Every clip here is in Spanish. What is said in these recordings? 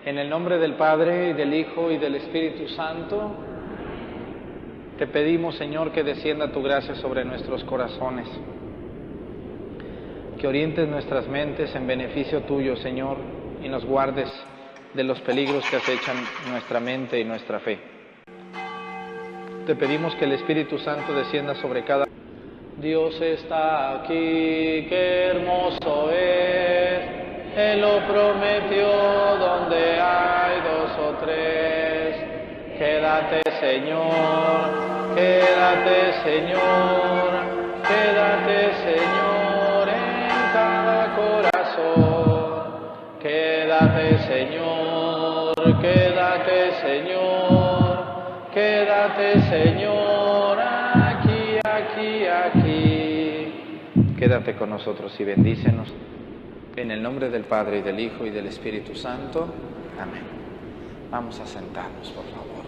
En el nombre del Padre, y del Hijo, y del Espíritu Santo, te pedimos, Señor, que descienda tu gracia sobre nuestros corazones, que orientes nuestras mentes en beneficio tuyo, Señor, y nos guardes de los peligros que acechan nuestra mente y nuestra fe. Te pedimos que el Espíritu Santo descienda sobre cada... Dios está aquí, qué hermoso es. Él lo prometió donde hay dos o tres. Quédate, Señor, quédate, Señor, quédate, Señor, en cada corazón. Quédate, Señor, quédate, Señor, quédate, Señor, aquí, aquí, aquí. Quédate con nosotros y bendícenos. En el nombre del Padre, y del Hijo, y del Espíritu Santo. Amén. Vamos a sentarnos, por favor.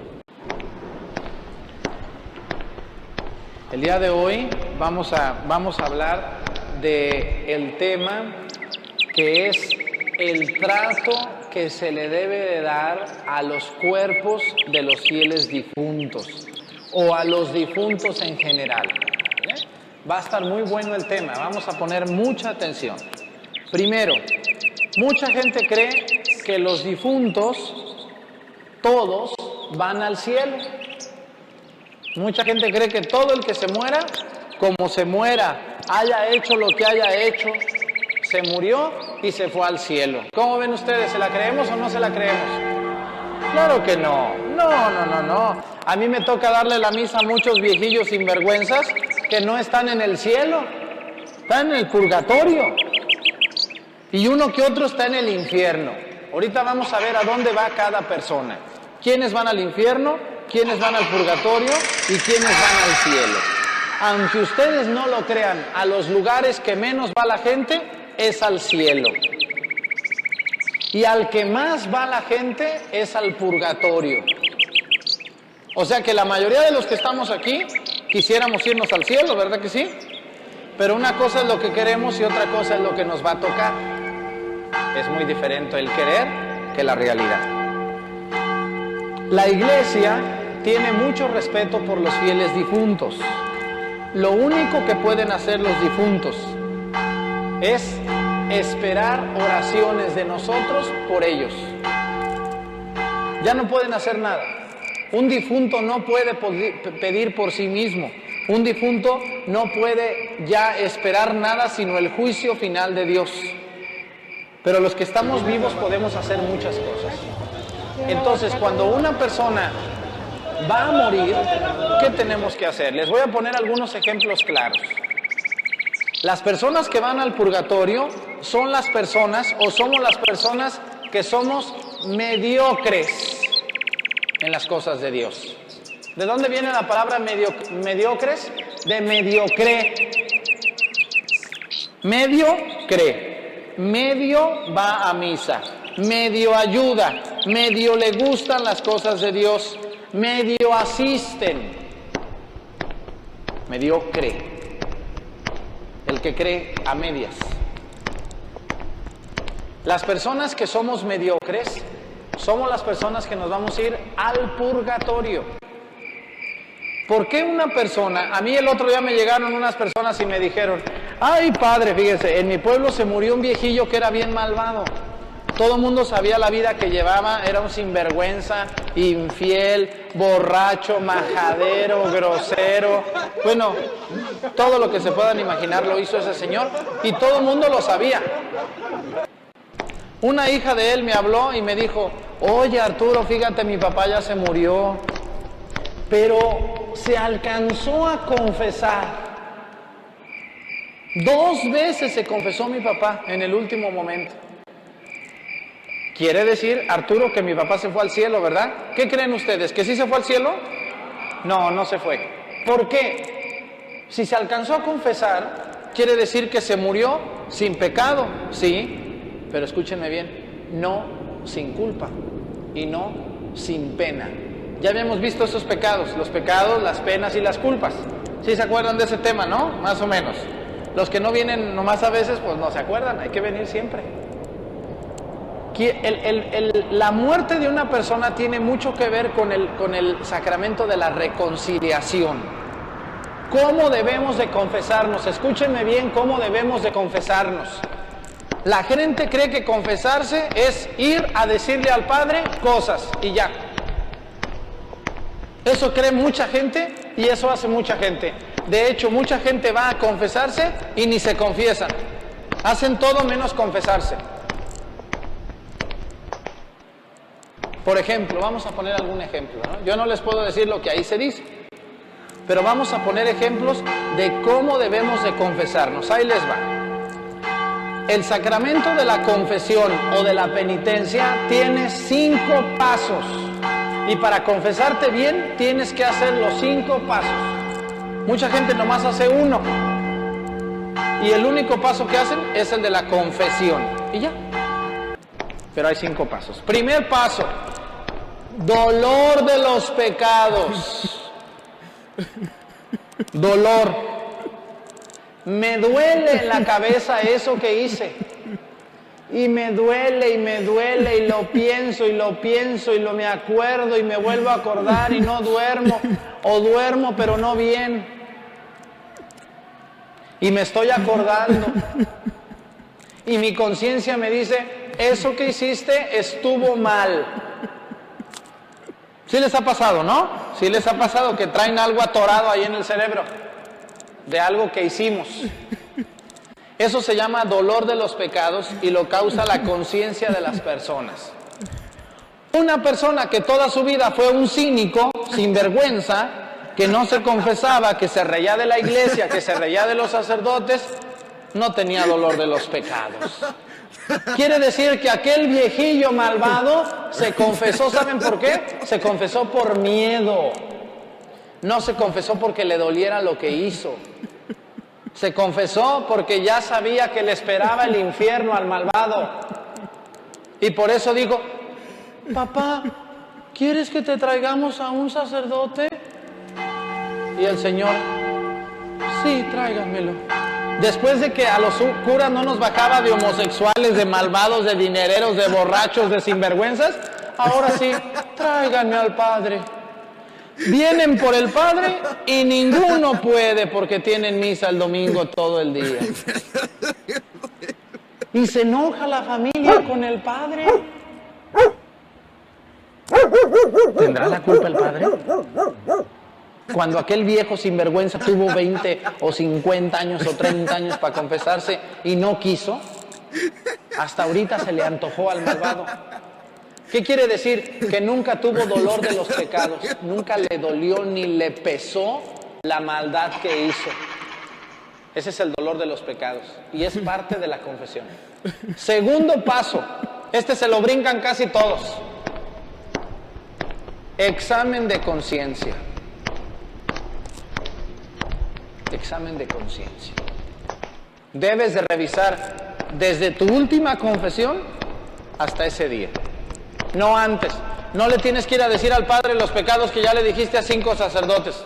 El día de hoy vamos a hablar del tema que es el trato que se le debe de dar a los cuerpos de los fieles difuntos o a los difuntos en general. Va a estar muy bueno el tema, vamos a poner mucha atención. Primero, mucha gente cree que los difuntos, todos, van al cielo. Mucha gente cree que todo el que se muera, como se muera, haya hecho lo que haya hecho, se murió y se fue al cielo. ¿Cómo ven ustedes? ¿Se la creemos o no se la creemos? Claro que no. No. A mí me toca darle la misa a muchos viejillos sinvergüenzas que no están en el cielo, están en el purgatorio. Y uno que otro está en el infierno. Ahorita vamos a ver a dónde va cada persona. ¿Quiénes van al infierno? ¿Quiénes van al purgatorio? ¿Y quiénes van al cielo? Aunque ustedes no lo crean, a los lugares que menos va la gente es al cielo. Y al que más va la gente es al purgatorio. O sea que la mayoría de los que estamos aquí quisiéramos irnos al cielo, ¿verdad que sí? Pero una cosa es lo que queremos y otra cosa es lo que nos va a tocar. Es muy diferente el querer que la realidad. La iglesia tiene mucho respeto por los fieles difuntos. Lo único que pueden hacer los difuntos es esperar oraciones de nosotros por ellos. Ya no pueden hacer nada. Un difunto no puede pedir por sí mismo. Un difunto no puede ya esperar nada sino el juicio final de Dios. Pero los que estamos vivos podemos hacer muchas cosas. Entonces, cuando una persona va a morir, ¿qué tenemos que hacer? Les voy a poner algunos ejemplos claros. Las personas que van al purgatorio son las personas, o somos las personas que somos mediocres en las cosas de Dios. ¿De dónde viene la palabra mediocres? De mediocre. Mediocre. Medio va a misa, medio ayuda, medio le gustan las cosas de Dios, medio asisten. Mediocre. El que cree a medias. Las personas que somos mediocres somos las personas que nos vamos a ir al purgatorio. ¿Por qué una persona? A mí el otro día me llegaron unas personas y me dijeron: ay, padre, fíjese, en mi pueblo se murió un viejillo que era bien malvado. Todo el mundo sabía la vida que llevaba, era un sinvergüenza, infiel, borracho, majadero, grosero. Bueno, todo lo que se puedan imaginar lo hizo ese señor y todo el mundo lo sabía. Una hija de él me habló y me dijo: oye, Arturo, fíjate, mi papá ya se murió, pero se alcanzó a confesar. 2 veces se confesó mi papá en el último momento. Quiere decir, Arturo, que mi papá se fue al cielo, ¿verdad? ¿Qué creen ustedes? ¿Que sí se fue al cielo? No, no se fue. ¿Por qué? Si se alcanzó a confesar, quiere decir que se murió sin pecado, sí, pero escúchenme bien, no sin culpa y no sin pena. Ya habíamos visto esos pecados, los pecados, las penas y las culpas. ¿Sí se acuerdan de ese tema, no? Más o menos. Los que no vienen nomás a veces, pues no se acuerdan, hay que venir siempre. La muerte de una persona tiene mucho que ver con el sacramento de la reconciliación. ¿Cómo debemos de confesarnos? Escúchenme bien, ¿cómo debemos de confesarnos? La gente cree que confesarse es ir a decirle al Padre cosas y ya. Eso cree mucha gente y eso hace mucha gente. De hecho, mucha gente va a confesarse y ni se confiesan. Hacen todo menos confesarse. Por ejemplo, vamos a poner algún ejemplo, ¿no? Yo no les puedo decir lo que ahí se dice, pero vamos a poner ejemplos de cómo debemos de confesarnos. Ahí les va. El sacramento de la confesión o de la penitencia tiene 5 pasos. Y para confesarte bien, tienes que hacer los 5 pasos. Mucha gente nomás hace uno. Y el único paso que hacen es el de la confesión. Y ya. Pero hay 5 pasos. Primer paso. Dolor de los pecados. Dolor. Me duele en la cabeza eso que hice. Y me duele y lo pienso y lo me acuerdo y me vuelvo a acordar y no duermo. O duermo pero no bien. Y me estoy acordando. Y mi conciencia me dice, eso que hiciste estuvo mal. ¿Sí les ha pasado, no? ¿Sí les ha pasado que traen algo atorado ahí en el cerebro? De algo que hicimos. Eso se llama dolor de los pecados y lo causa la conciencia de las personas. Una persona que toda su vida fue un cínico, sinvergüenza, que no se confesaba, que se reía de la iglesia, que se reía de los sacerdotes, no tenía dolor de los pecados. Quiere decir que aquel viejillo malvado se confesó, ¿saben por qué? Se confesó por miedo. No se confesó porque le doliera lo que hizo. Se confesó porque ya sabía que le esperaba el infierno al malvado. Y por eso dijo, papá, ¿quieres que te traigamos a un sacerdote? Y el Señor, sí, tráiganmelo. Después de que a los curas no nos bajaba de homosexuales, de malvados, de dinereros, de borrachos, de sinvergüenzas, ahora sí, tráiganme al Padre. Vienen por el Padre y ninguno puede porque tienen misa el domingo todo el día. Y se enoja la familia con el Padre. ¿Tendrá la culpa el Padre? Cuando aquel viejo sinvergüenza tuvo 20 o 50 años o 30 años para confesarse y no quiso, hasta ahorita se le antojó al malvado. ¿Qué quiere decir? Que nunca tuvo dolor de los pecados, nunca le dolió ni le pesó la maldad que hizo. Ese es el dolor de los pecados y es parte de la confesión. Segundo paso, este se lo brincan casi todos. Examen de conciencia. Examen de conciencia. Debes de revisar desde tu última confesión hasta ese día. No antes. No le tienes que ir a decir al Padre los pecados que ya le dijiste a 5 sacerdotes.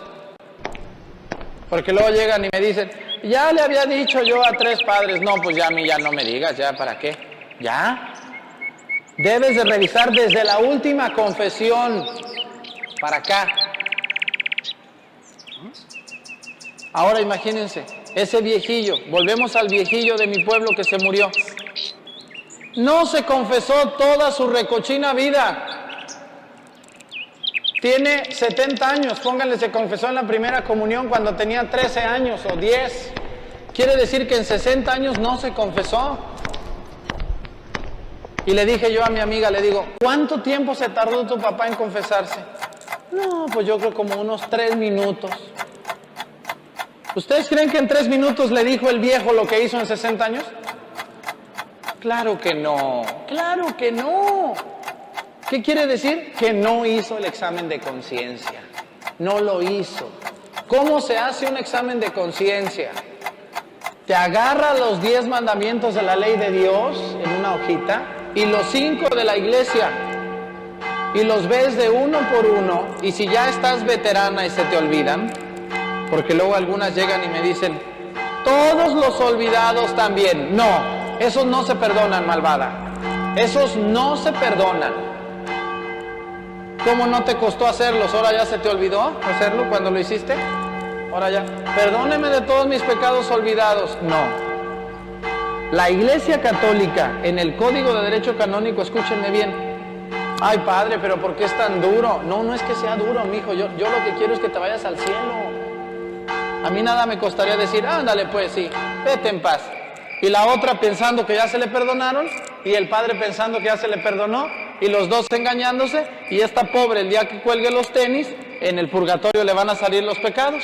Porque luego llegan y me dicen, ya le había dicho yo a 3 padres. No, pues ya a mí ya no me digas, ya, ¿para qué? ¿Ya? Debes de revisar desde la última confesión para acá. Ahora imagínense, ese viejillo, volvemos al viejillo de mi pueblo que se murió. No se confesó toda su recochina vida. Tiene 70 años, pónganle, se confesó en la primera comunión cuando tenía 13 años o 10. Quiere decir que en 60 años no se confesó. Y le dije yo a mi amiga, le digo, ¿cuánto tiempo se tardó tu papá en confesarse? No, pues yo creo como unos 3 minutos. ¿Ustedes creen que en 3 minutos le dijo el viejo lo que hizo en 60 años? Claro que no, claro que no. ¿Qué quiere decir? Que no hizo el examen de conciencia. No lo hizo. ¿Cómo se hace un examen de conciencia? Te agarra los 10 mandamientos de la ley de Dios en una hojita y los 5 de la iglesia y los ves de uno por uno, y si ya estás veterana y se te olvidan, porque luego algunas llegan y me dicen, todos los olvidados también. No, esos no se perdonan, malvada. Esos no se perdonan. ¿Cómo no te costó hacerlos? ¿Ahora ya se te olvidó hacerlo cuando lo hiciste? Ahora ya, perdóneme de todos mis pecados olvidados. No. La Iglesia Católica, en el Código de Derecho Canónico, escúchenme bien. Ay, padre, pero ¿por qué es tan duro? No, no es que sea duro, mijo. Yo lo que quiero es que te vayas al cielo. A mí nada me costaría decir, ándale pues, sí, vete en paz. Y la otra pensando que ya se le perdonaron, y el padre pensando que ya se le perdonó, y los dos engañándose, y esta pobre, el día que cuelgue los tenis, en el purgatorio le van a salir los pecados.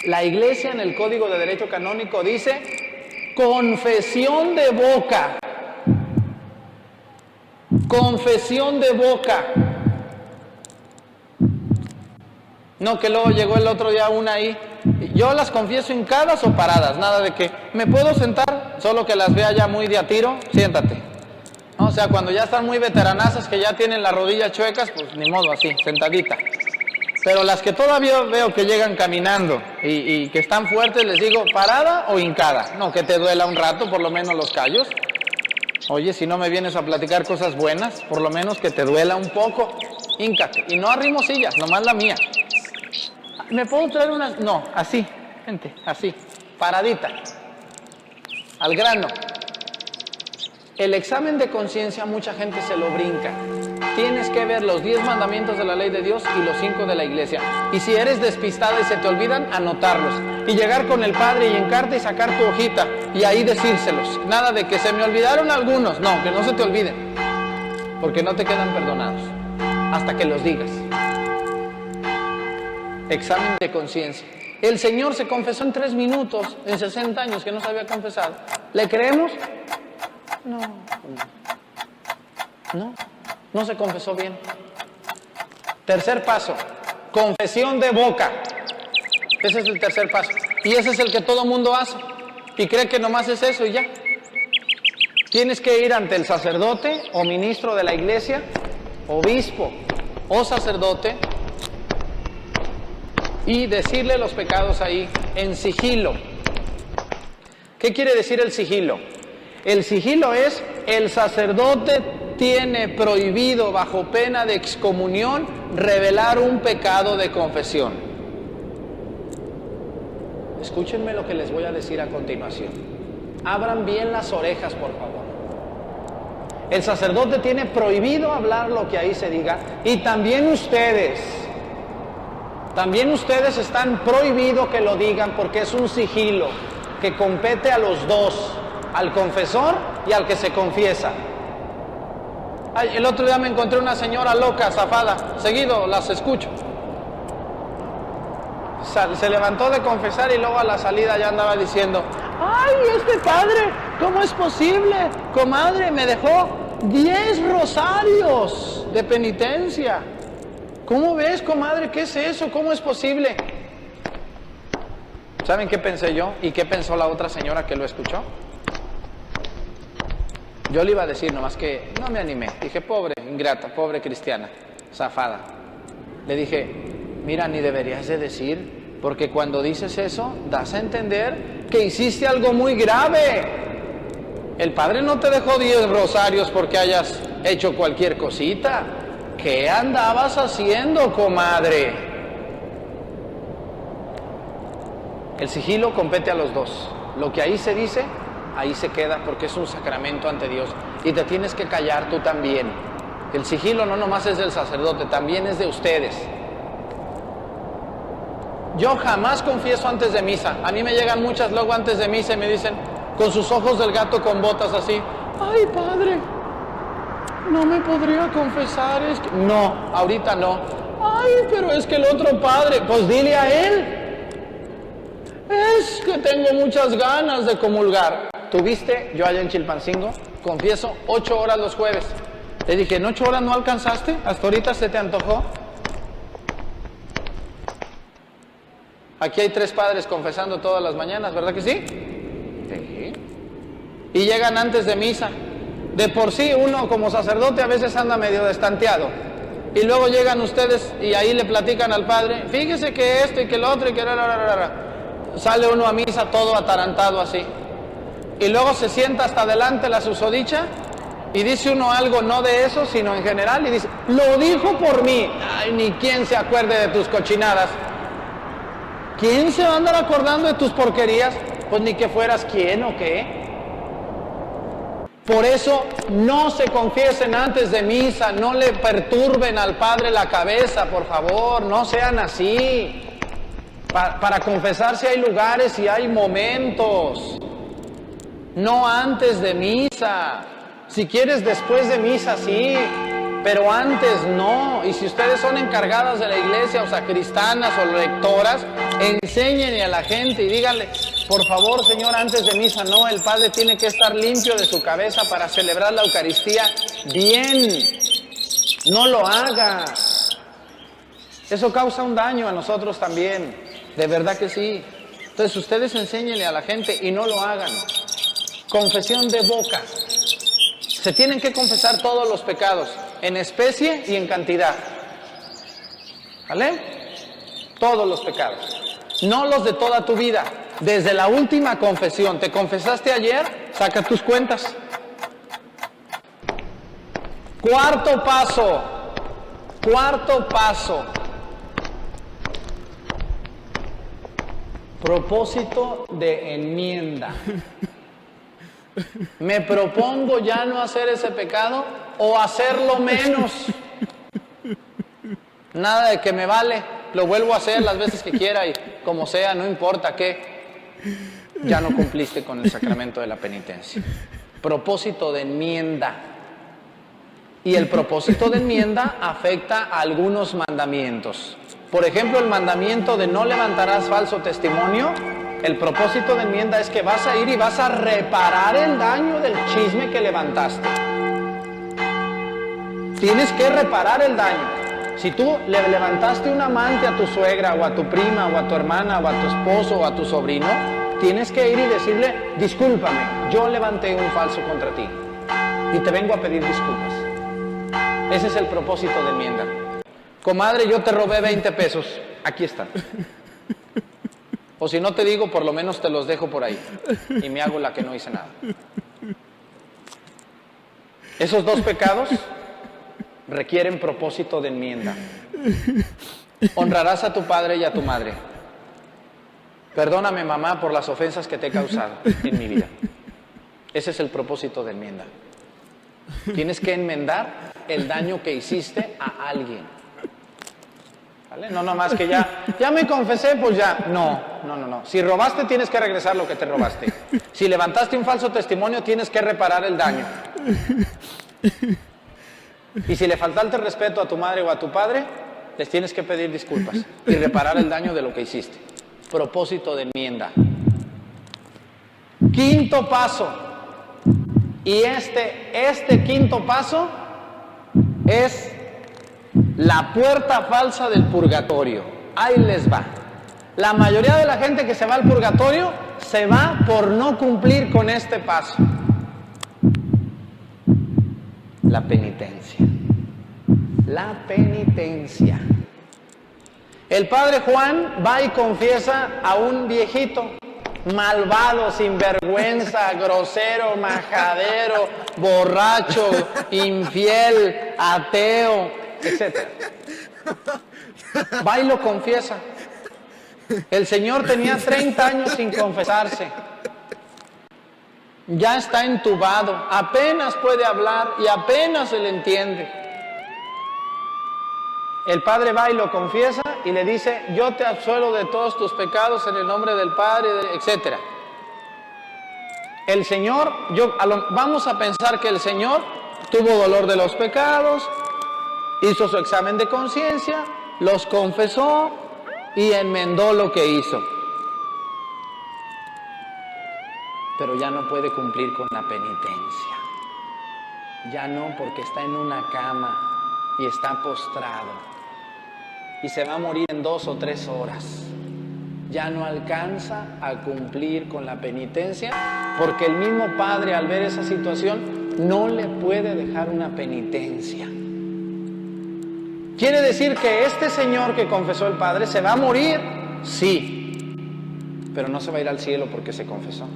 La Iglesia en el Código de Derecho Canónico dice, confesión de boca. Confesión de boca. No, que luego llegó el otro día una ahí. Yo las confieso hincadas o paradas, nada de que me puedo sentar, solo que las vea ya muy de a tiro, siéntate. ¿No? O sea, cuando ya están muy veteranazas, que ya tienen las rodillas chuecas, pues ni modo, así, sentadita. Pero las que todavía veo que llegan caminando y que están fuertes, les digo, parada o hincada. No, que te duela un rato, por lo menos los callos. Oye, si no me vienes a platicar cosas buenas, por lo menos que te duela un poco, híncate. Y no arrimo sillas, nomás la mía. ¿Me puedo traer unas? No, así, gente, así, paradita, al grano. El examen de conciencia mucha gente se lo brinca. Tienes que ver los 10 mandamientos de la ley de Dios y los 5 de la iglesia. Y si eres despistada y se te olvidan, anotarlos. Y llegar con el padre y hincarte y sacar tu hojita y ahí decírselos. Nada de que se me olvidaron algunos. No, que no se te olviden. Porque no te quedan perdonados hasta que los digas. Examen de conciencia. El Señor se confesó en 3 minutos, en 60 años que no se había confesado. ¿Le creemos? No se confesó bien. Tercer paso, confesión de boca. Ese es el tercer paso. Y ese es el que todo mundo hace. Y cree que nomás es eso y ya. Tienes que ir ante el sacerdote o ministro de la iglesia, obispo o sacerdote, y decirle los pecados ahí en sigilo. ¿Qué quiere decir el sigilo? El sigilo es, el sacerdote tiene prohibido bajo pena de excomunión revelar un pecado de confesión. Escúchenme lo que les voy a decir a continuación. Abran bien las orejas, por favor. El sacerdote tiene prohibido hablar lo que ahí se diga, y también ustedes están prohibidos que lo digan, porque es un sigilo que compete a los dos, al confesor y al que se confiesa. Ay, el otro día me encontré una señora loca, zafada, seguido las escucho. Se levantó de confesar y luego a la salida ya andaba diciendo, ay, este padre, ¿cómo es posible? Comadre, me dejó 10 rosarios de penitencia. ¿Cómo ves, comadre? ¿Qué es eso? ¿Cómo es posible? ¿Saben qué pensé yo? ¿Y qué pensó la otra señora que lo escuchó? Yo le iba a decir, nomás que no me animé. Dije, pobre, ingrata, pobre cristiana, zafada. Le dije, mira, ni deberías de decir, porque cuando dices eso, das a entender que hiciste algo muy grave. El Padre no te dejó 10 rosarios porque hayas hecho cualquier cosita. ¿Qué andabas haciendo, comadre? El sigilo compete a los dos. Lo que ahí se dice, ahí se queda, porque es un sacramento ante Dios. Y te tienes que callar tú también. El sigilo no nomás es del sacerdote, también es de ustedes. Yo jamás confieso antes de misa. A mí me llegan muchas luego antes de misa y me dicen, con sus ojos del gato con botas así, ay, padre, no me podría confesar, es que... No, ahorita no. Ay, pero es que el otro padre, pues dile a él. Es que tengo muchas ganas de comulgar. ¿Tuviste? Yo allá en Chilpancingo, confieso, 8 horas los jueves. Le dije, ¿en 8 horas no alcanzaste? ¿Hasta ahorita se te antojó? Aquí hay 3 padres confesando todas las mañanas, ¿verdad que sí? Sí. Y llegan antes de misa. De por sí uno como sacerdote a veces anda medio destanteado. Y luego llegan ustedes y ahí le platican al padre, fíjese que esto y que lo otro y que... Sale uno a misa todo atarantado así. y luego se sienta hasta adelante la susodicha y dice uno algo no de eso, sino en general, y dice, lo dijo por mí. Ay, ni quien se acuerde de tus cochinadas. ¿Quién se va a andar acordando de tus porquerías? Pues ni que fueras quién o qué. Por eso no se confiesen antes de misa, no le perturben al Padre la cabeza, por favor, no sean así. Para confesarse hay lugares y hay momentos, no antes de misa. Si quieres después de misa, sí, pero antes no. Y si ustedes son encargadas de la iglesia o sacristanas o lectoras, enséñenle a la gente y díganle, por favor, Señor, antes de misa no, el Padre tiene que estar limpio de su cabeza para celebrar la Eucaristía bien. No lo haga. Eso causa un daño a nosotros también, de verdad que sí. Entonces ustedes enséñenle a la gente y no lo hagan. Confesión de boca. Se tienen que confesar todos los pecados, en especie y en cantidad. ¿Vale? Todos los pecados. No los de toda tu vida. Desde la última confesión. ¿Te confesaste ayer? Saca tus cuentas. Cuarto paso. Cuarto paso. Propósito de enmienda. Me propongo ya no hacer ese pecado o hacerlo menos. Nada de que me vale, lo vuelvo a hacer las veces que quiera y como sea, no importa qué. Ya no cumpliste con el sacramento de la penitencia. Propósito de enmienda. Y el propósito de enmienda afecta a algunos mandamientos. Por ejemplo, el mandamiento de no levantarás falso testimonio. El propósito de enmienda es que vas a ir y vas a reparar el daño del chisme que levantaste. Tienes que reparar el daño. Si tú le levantaste un amante a tu suegra o a tu prima o a tu hermana o a tu esposo o a tu sobrino, tienes que ir y decirle, discúlpame, yo levanté un falso contra ti y te vengo a pedir disculpas. Ese es el propósito de enmienda. Comadre, yo te robé 20 pesos, aquí están. O si no te digo, por lo menos te los dejo por ahí y me hago la que no hice nada. Esos dos pecados requieren propósito de enmienda. Honrarás a tu padre y a tu madre. Perdóname, mamá, por las ofensas que te he causado en mi vida. Ese es el propósito de enmienda. Tienes que enmendar el daño que hiciste a alguien. ¿Vale? No nomás que ya me confesé, pues ya. No. Si robaste, tienes que regresar lo que te robaste. Si levantaste un falso testimonio, tienes que reparar el daño. Y si le faltaste el respeto a tu madre o a tu padre, les tienes que pedir disculpas y reparar el daño de lo que hiciste. Propósito de enmienda. Quinto paso. Y este quinto paso es la puerta falsa del purgatorio. Ahí les va. La mayoría de la gente que se va al purgatorio se va por no cumplir con este paso. La penitencia. La penitencia. El padre Juan va y confiesa a un viejito malvado, sinvergüenza, grosero, majadero, borracho, infiel, ateo, etc. Va y lo confiesa. El señor tenía 30 años sin confesarse. Ya está entubado, apenas puede hablar y apenas se le entiende. El padre va y lo confiesa y le dice, yo te absuelvo de todos tus pecados en el nombre del Padre, etc. El Señor, vamos a pensar que el Señor tuvo dolor de los pecados, hizo su examen de conciencia, los confesó y enmendó lo que hizo. Pero ya no puede cumplir con la penitencia. Ya no, porque está en una cama y está postrado. Y se va a morir en 2 o 3 horas. Ya no alcanza a cumplir con la penitencia, porque el mismo Padre, al ver esa situación, no le puede dejar una penitencia. ¿Quiere decir que este señor que confesó el Padre se va a morir? Sí, pero no se va a ir al cielo porque se confesó.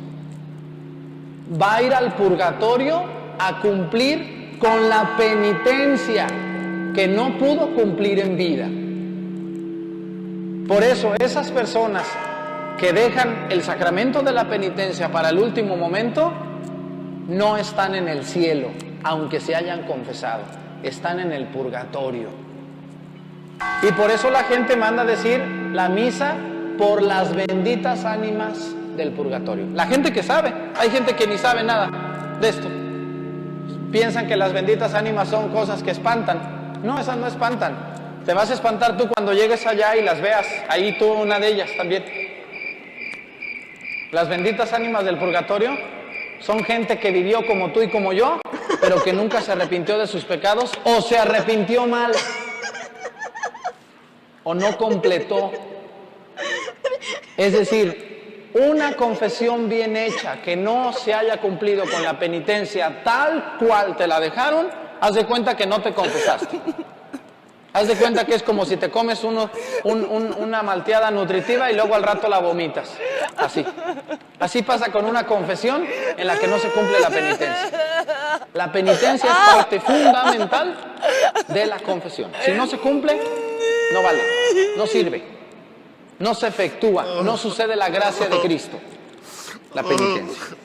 va a ir al purgatorio a cumplir con la penitencia que no pudo cumplir en vida. Por eso esas personas que dejan el sacramento de la penitencia para el último momento no están en el cielo, aunque se hayan confesado, están en el purgatorio. Y por eso la gente manda decir la misa por las benditas ánimas del purgatorio. La gente que sabe, hay gente que ni sabe nada de esto. Piensan que las benditas ánimas son cosas que espantan. No, esas no espantan. Te vas a espantar tú cuando llegues allá y las veas. Ahí tú una de ellas también. Las benditas ánimas del purgatorio son gente que vivió como tú y como yo, pero que nunca se arrepintió de sus pecados o se arrepintió mal o no completó. Es decir, una confesión bien hecha que no se haya cumplido con la penitencia tal cual te la dejaron, haz de cuenta que no te confesaste. Haz de cuenta que es como si te comes una malteada nutritiva y luego al rato la vomitas. Así. Así pasa con una confesión en la que no se cumple la penitencia. La penitencia es parte fundamental de la confesión. Si no se cumple, no vale, no sirve, no se efectúa, no sucede la gracia de Cristo. La penitencia.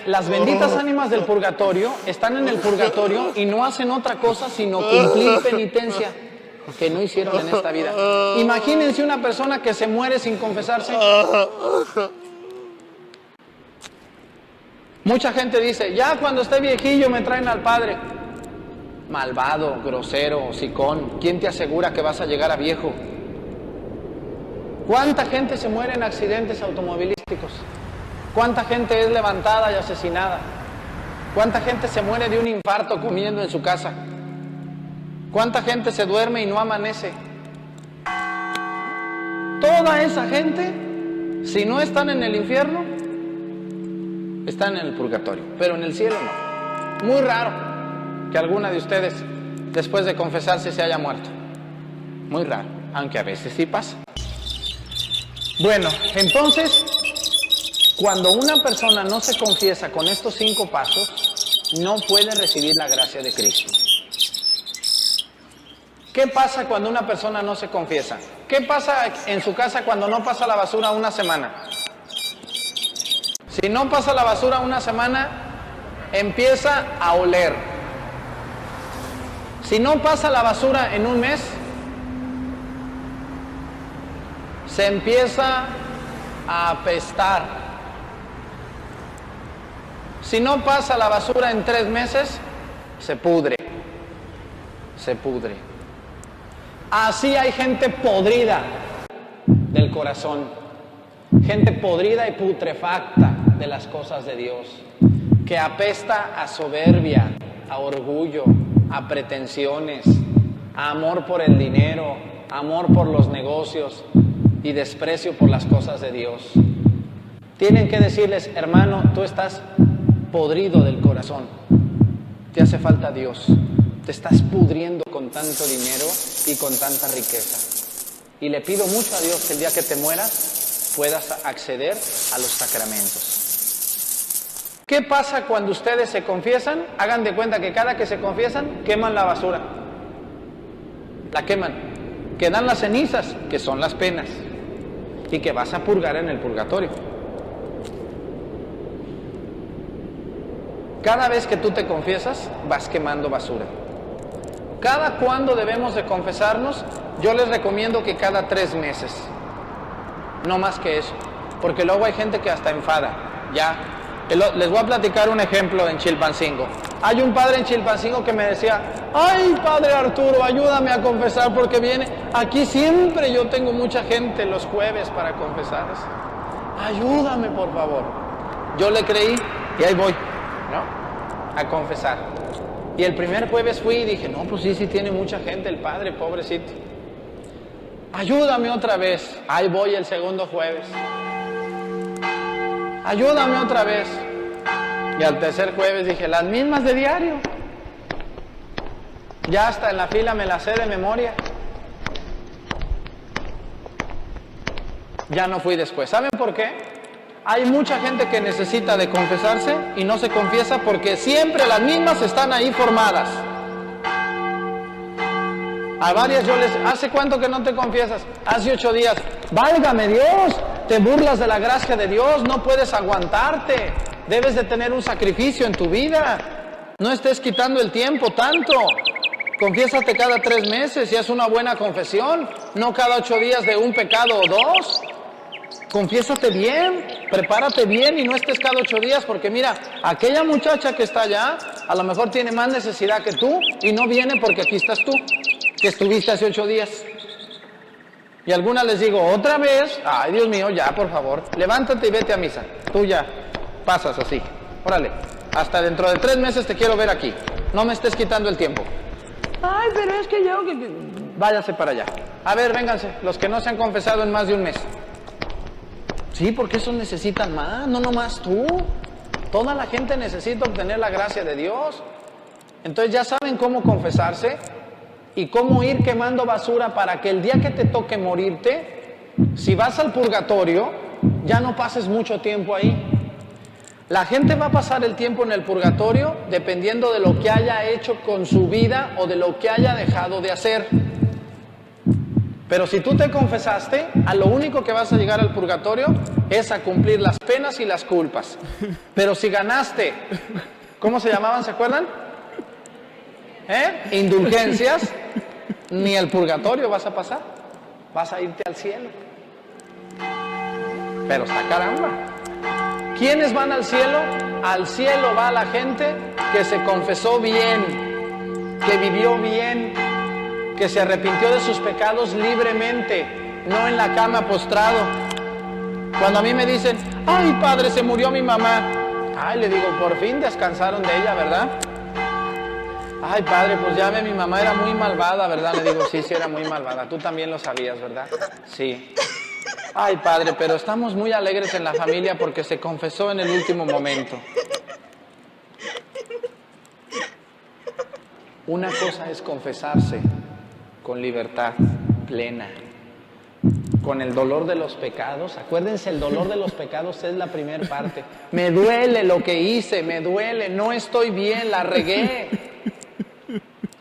Las benditas ánimas del purgatorio están en el purgatorio y no hacen otra cosa sino cumplir penitencia que no hicieron en esta vida. Imagínense una persona que se muere sin confesarse. Mucha gente dice, ya cuando esté viejillo me traen al Padre. Malvado, grosero, hocicón, ¿quién te asegura que vas a llegar a viejo? ¿Cuánta gente se muere en accidentes automovilísticos? ¿Cuánta gente es levantada y asesinada? ¿Cuánta gente se muere de un infarto comiendo en su casa? ¿Cuánta gente se duerme y no amanece? Toda esa gente, si no están en el infierno, están en el purgatorio, pero en el cielo no. Muy raro que alguna de ustedes, después de confesarse, se haya muerto. Muy raro, aunque a veces sí pasa. Bueno, entonces, cuando una persona no se confiesa con estos 5 pasos, no puede recibir la gracia de Cristo. ¿Qué pasa cuando una persona no se confiesa? ¿Qué pasa en su casa cuando no pasa la basura una semana? Si no pasa la basura una semana, empieza a oler. Si no pasa la basura en un mes, se empieza a apestar. Si no pasa la basura en 3 meses, se pudre. Se pudre. Así hay gente podrida del corazón. Gente podrida y putrefacta de las cosas de Dios. Que apesta a soberbia, a orgullo, a pretensiones, a amor por el dinero, amor por los negocios y desprecio por las cosas de Dios. Tienen que decirles, hermano, tú estás podrido del corazón, te hace falta Dios, te estás pudriendo con tanto dinero y con tanta riqueza. Y le pido mucho a Dios que el día que te mueras puedas acceder a los sacramentos. ¿Qué pasa cuando ustedes se confiesan? Hagan de cuenta que cada que se confiesan, queman la basura. La queman. Quedan las cenizas, que son las penas, y que vas a purgar en el purgatorio. Cada vez que tú te confiesas, vas quemando basura. ¿Cada cuándo debemos de confesarnos? Yo les recomiendo que cada 3 meses. No más que eso. Porque luego hay gente que hasta enfada. Ya. Les voy a platicar un ejemplo en Chilpancingo. Hay un padre en Chilpancingo que me decía, ay, padre Arturo, ayúdame a confesar porque viene. Aquí siempre yo tengo mucha gente los jueves para confesarse. Ayúdame, por favor. Yo le creí y ahí voy, ¿no? A confesar. Y el primer jueves fui y dije, no, pues sí tiene mucha gente el padre, pobrecito. Ayúdame otra vez. Ahí voy el segundo jueves. Ayúdame otra vez. Y al tercer jueves dije, las mismas de diario. Ya hasta en la fila me las sé de memoria. Ya no fui después. ¿Saben por qué? Hay mucha gente que necesita de confesarse y no se confiesa porque siempre las mismas están ahí formadas. A varias yo les... ¿Hace cuánto que no te confiesas? Hace 8 días. ¡Válgame Dios! Te burlas de la gracia de Dios, no puedes aguantarte. Debes de tener un sacrificio en tu vida. No estés quitando el tiempo tanto. Confiésate cada 3 meses y haz una buena confesión. No cada 8 días de un pecado o 2. Confiésate bien, prepárate bien y no estés cada 8 días porque mira, aquella muchacha que está allá a lo mejor tiene más necesidad que tú y no viene porque aquí estás tú, que estuviste hace 8 días. Y a algunas les digo, otra vez, ay Dios mío, ya por favor, levántate y vete a misa. Tú ya pasas así, órale, hasta dentro de 3 meses te quiero ver aquí, no me estés quitando el tiempo. Ay, pero es que yo... Váyase para allá. A ver, vénganse, los que no se han confesado en más de un mes. Sí, porque esos necesitan más, no nomás tú. Toda la gente necesita obtener la gracia de Dios. Entonces ya saben cómo confesarse y cómo ir quemando basura para que el día que te toque morirte, si vas al purgatorio, ya no pases mucho tiempo ahí. La gente va a pasar el tiempo en el purgatorio dependiendo de lo que haya hecho con su vida o de lo que haya dejado de hacer. Pero si tú te confesaste, a lo único que vas a llegar al purgatorio es a cumplir las penas y las culpas. Pero si ganaste, ¿cómo se llamaban? ¿Se acuerdan? Indulgencias, ni el purgatorio vas a pasar. Vas a irte al cielo. Pero está caramba. ¿Quiénes van al cielo? Al cielo va la gente que se confesó bien, que vivió bien, que se arrepintió de sus pecados libremente, no en la cama postrado. Cuando a mí me dicen, ay padre, se murió mi mamá. Ay, le digo, por fin descansaron de ella, ¿verdad? Ay padre, pues ya ve, mi mamá era muy malvada, ¿verdad? Le digo, sí, era muy malvada. Tú también lo sabías, ¿verdad? Sí. Ay padre, pero estamos muy alegres en la familia porque se confesó en el último momento. Una cosa es confesarse con libertad plena, con el dolor de los pecados. Acuérdense, el dolor de los pecados es la primera parte. Me duele lo que hice, me duele, no estoy bien, la regué.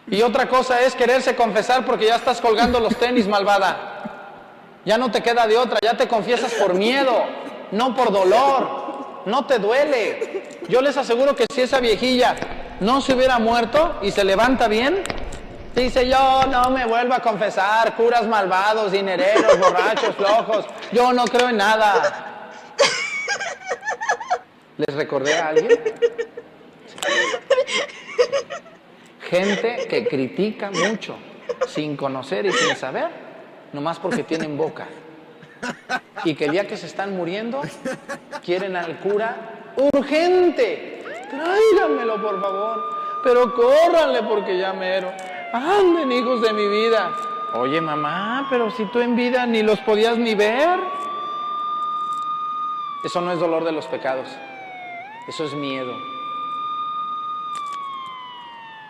Y otra cosa es quererse confesar porque ya estás colgando los tenis, malvada. Ya no te queda de otra, ya te confiesas por miedo, no por dolor, no te duele. Yo les aseguro que si esa viejilla no se hubiera muerto y se levanta bien, dice, yo no me vuelvo a confesar, curas malvados, dinereros, borrachos, flojos, yo no creo en nada. ¿Les recordé a alguien? Gente que critica mucho, sin conocer y sin saber, nomás porque tienen boca. Y que el día que se están muriendo, quieren al cura urgente. Tráiganmelo, por favor. Pero córranle porque ya mero. Anden, hijos de mi vida. Oye, mamá, pero si tú en vida ni los podías ni ver. Eso no es dolor de los pecados. Eso es miedo.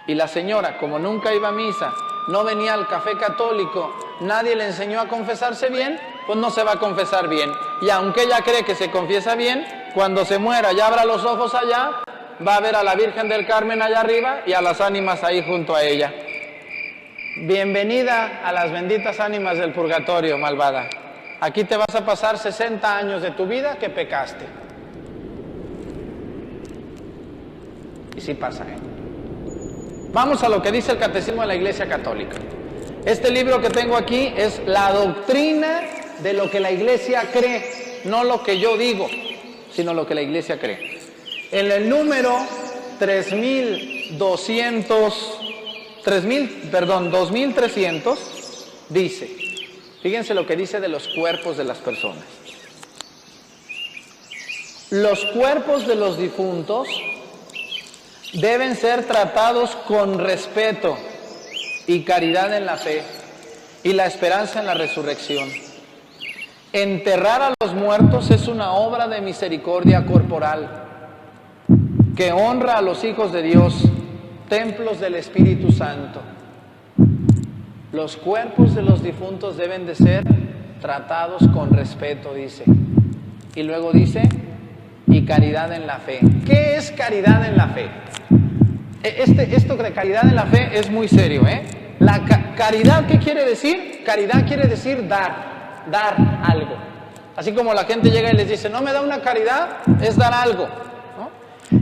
Y la señora, como nunca iba a misa, no venía al café católico, nadie le enseñó a confesarse bien, pues no se va a confesar bien. Y aunque ella cree que se confiesa bien, cuando se muera y abra los ojos allá, va a ver a la Virgen del Carmen allá arriba y a las ánimas ahí junto a ella. Bienvenida a las benditas ánimas del purgatorio, malvada. Aquí te vas a pasar 60 años de tu vida que pecaste. Y sí pasa, ¿eh? Vamos a lo que dice el Catecismo de la Iglesia Católica. Este libro que tengo aquí es la doctrina de lo que la Iglesia cree, no lo que yo digo, sino lo que la Iglesia cree. En el número 2300 dice, fíjense lo que dice de los cuerpos de las personas. Los cuerpos de los difuntos deben ser tratados con respeto y caridad en la fe y la esperanza en la resurrección. Enterrar a los muertos es una obra de misericordia corporal que honra a los hijos de Dios, templos del Espíritu Santo. Los cuerpos de los difuntos deben de ser tratados con respeto, dice. Y luego dice, y caridad en la fe. ¿Qué es caridad en la fe? Esto de caridad en la fe es muy serio, ¿eh? La caridad, ¿qué quiere decir? Caridad quiere decir dar algo. Así como la gente llega y les dice, no me da una caridad, es dar algo, ¿no?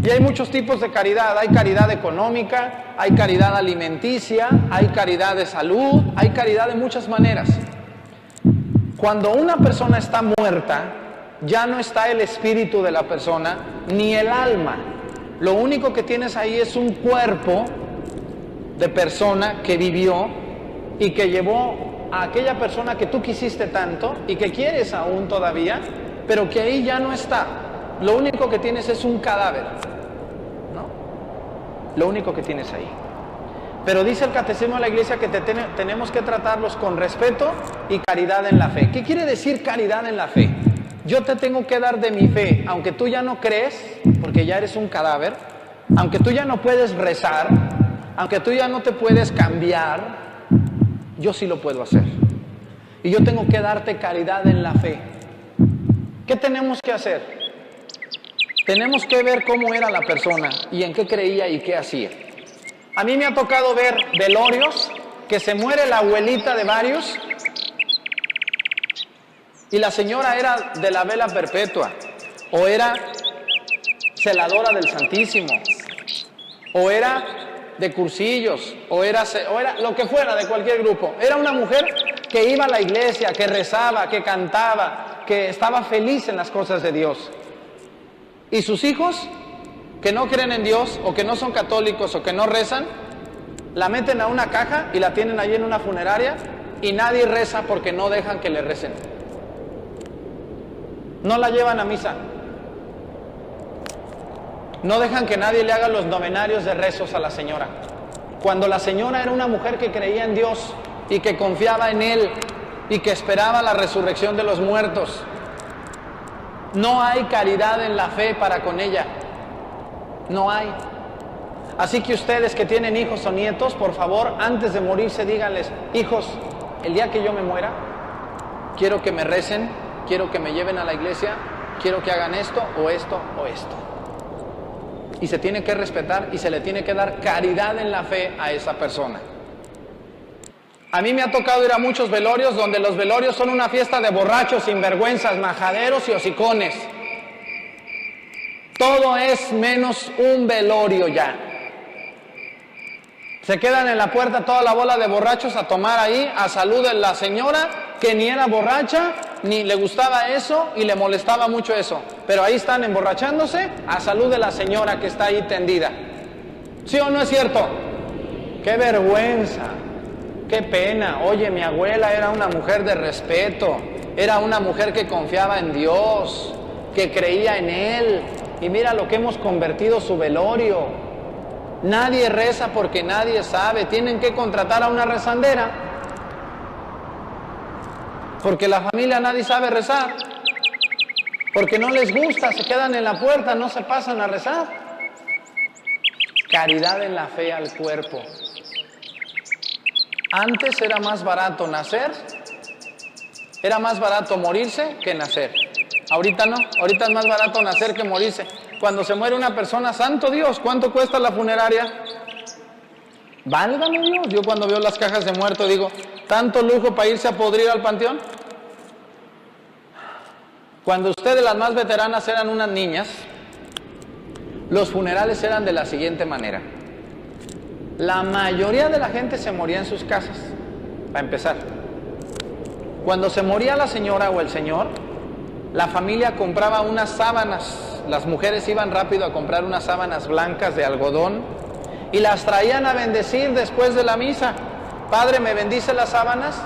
Y hay muchos tipos de caridad. Hay caridad económica, hay caridad alimenticia, hay caridad de salud, hay caridad de muchas maneras. Cuando una persona está muerta, ya no está el espíritu de la persona, ni el alma. Lo único que tienes ahí es un cuerpo de persona que vivió y que llevó a aquella persona que tú quisiste tanto y que quieres aún todavía, pero que ahí ya no está. Lo único que tienes es un cadáver, ¿no? Lo único que tienes ahí. Pero dice el Catecismo de la Iglesia que tenemos que tratarlos con respeto y caridad en la fe. ¿Qué quiere decir caridad en la fe? Yo te tengo que dar de mi fe, aunque tú ya no crees, porque ya eres un cadáver, aunque tú ya no puedes rezar, aunque tú ya no te puedes cambiar, yo sí lo puedo hacer. Y yo tengo que darte caridad en la fe. ¿Qué tenemos que hacer? Tenemos que ver cómo era la persona y en qué creía y qué hacía. A mí me ha tocado ver velorios que se muere la abuelita de varios y la señora era de la vela perpetua, o era celadora del Santísimo, o era de cursillos, o era lo que fuera de cualquier grupo. Era una mujer que iba a la iglesia, que rezaba, que cantaba, que estaba feliz en las cosas de Dios. Y sus hijos, que no creen en Dios, o que no son católicos, o que no rezan, la meten a una caja y la tienen allí en una funeraria y nadie reza porque no dejan que le recen. No la llevan a misa. No dejan que nadie le haga los novenarios de rezos a la señora. Cuando la señora era una mujer que creía en Dios y que confiaba en Él y que esperaba la resurrección de los muertos. No hay caridad en la fe para con ella. No hay. Así que ustedes que tienen hijos o nietos, por favor, antes de morirse, díganles: hijos, el día que yo me muera, quiero que me recen, quiero que me lleven a la iglesia, quiero que hagan esto o esto o esto. Y se tiene que respetar y se le tiene que dar caridad en la fe a esa persona. A mí me ha tocado ir a muchos velorios donde los velorios son una fiesta de borrachos, sinvergüenzas, majaderos y hocicones. Todo es menos un velorio ya. Se quedan en la puerta toda la bola de borrachos a tomar ahí a salud de la señora que ni era borracha, ni le gustaba eso y le molestaba mucho eso. Pero ahí están emborrachándose a salud de la señora que está ahí tendida. ¿Sí o no es cierto? ¡Qué vergüenza! ¡Qué pena! Oye, mi abuela era una mujer de respeto, era una mujer que confiaba en Dios, que creía en Él. Y mira lo que hemos convertido su velorio. Nadie reza porque nadie sabe. Tienen que contratar a una rezandera. Porque la familia nadie sabe rezar. Porque no les gusta, se quedan en la puerta, no se pasan a rezar. Caridad en la fe al cuerpo. Antes era más barato nacer, era más barato morirse que nacer. Ahorita no, ahorita es más barato nacer que morirse. Cuando se muere una persona, santo Dios, ¿cuánto cuesta la funeraria? Válgame Dios, yo cuando veo las cajas de muerto digo, ¿tanto lujo para irse a podrir al panteón? Cuando ustedes, las más veteranas, eran unas niñas, los funerales eran de la siguiente manera. La mayoría de la gente se moría en sus casas, para empezar. Cuando se moría la señora o el señor, la familia compraba unas sábanas. Las mujeres iban rápido a comprar unas sábanas blancas de algodón y las traían a bendecir después de la misa. Padre, ¿me bendice las sábanas?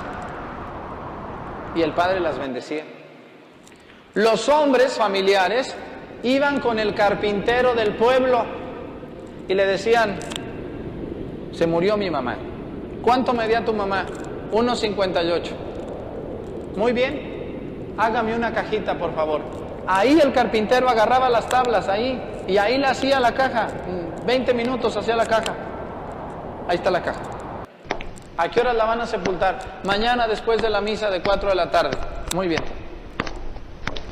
Y el padre las bendecía. Los hombres familiares iban con el carpintero del pueblo y le decían: se murió mi mamá. ¿Cuánto medía tu mamá? 1,58. Muy bien, hágame una cajita, por favor. Ahí el carpintero agarraba las tablas ahí y ahí le hacía la caja. 20 minutos hacía la caja. Ahí está la caja. ¿A qué horas la van a sepultar? Mañana después de la misa de 4 de la tarde. Muy bien.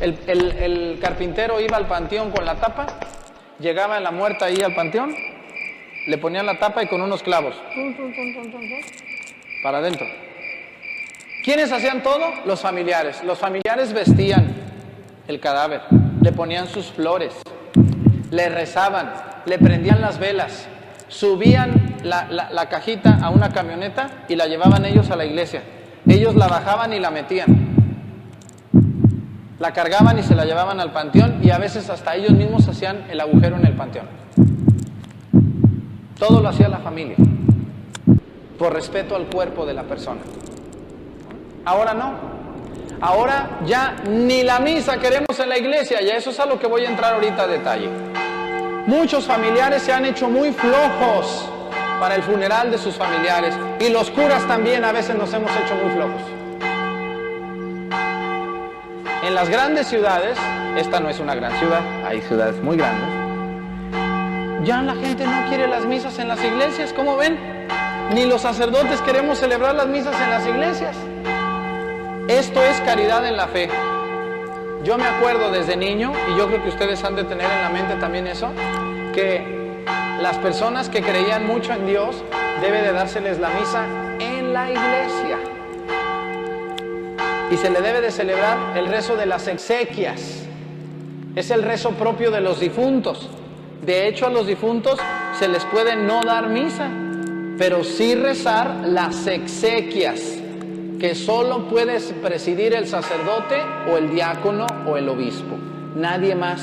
El carpintero iba al panteón con la tapa, llegaba la muerta ahí al panteón, le ponían la tapa y con unos clavos, para adentro. ¿Quiénes hacían todo? Los familiares. Los familiares vestían el cadáver, le ponían sus flores, le rezaban, le prendían las velas, subían la cajita a una camioneta y la llevaban ellos a la iglesia. Ellos la bajaban y la metían. La cargaban y se la llevaban al panteón y a veces hasta ellos mismos hacían el agujero en el panteón. Todo lo hacía la familia, por respeto al cuerpo de la persona. Ahora no. Ahora ya ni la misa queremos en la iglesia, y a eso es a lo que voy a entrar ahorita a detalle. Muchos familiares se han hecho muy flojos para el funeral de sus familiares, y los curas también a veces nos hemos hecho muy flojos. En las grandes ciudades, esta no es una gran ciudad, hay ciudades muy grandes, ya la gente no quiere las misas en las iglesias, ¿cómo ven? Ni los sacerdotes queremos celebrar las misas en las iglesias. Esto es caridad en la fe. Yo me acuerdo desde niño, y yo creo que ustedes han de tener en la mente también eso, que las personas que creían mucho en Dios, debe de dárseles la misa en la iglesia. Y se le debe de celebrar el rezo de las exequias. Es el rezo propio de los difuntos. De hecho, a los difuntos se les puede no dar misa, pero sí rezar las exequias, que solo puede presidir el sacerdote o el diácono o el obispo, nadie más.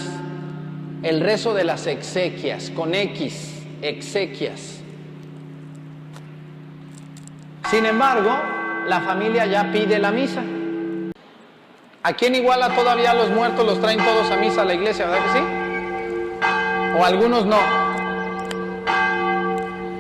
El rezo de las exequias, con X, exequias. Sin embargo, la familia ya pide la misa. ¿A quién iguala todavía a los muertos los traen todos a misa a la iglesia, verdad que sí? ¿O algunos no?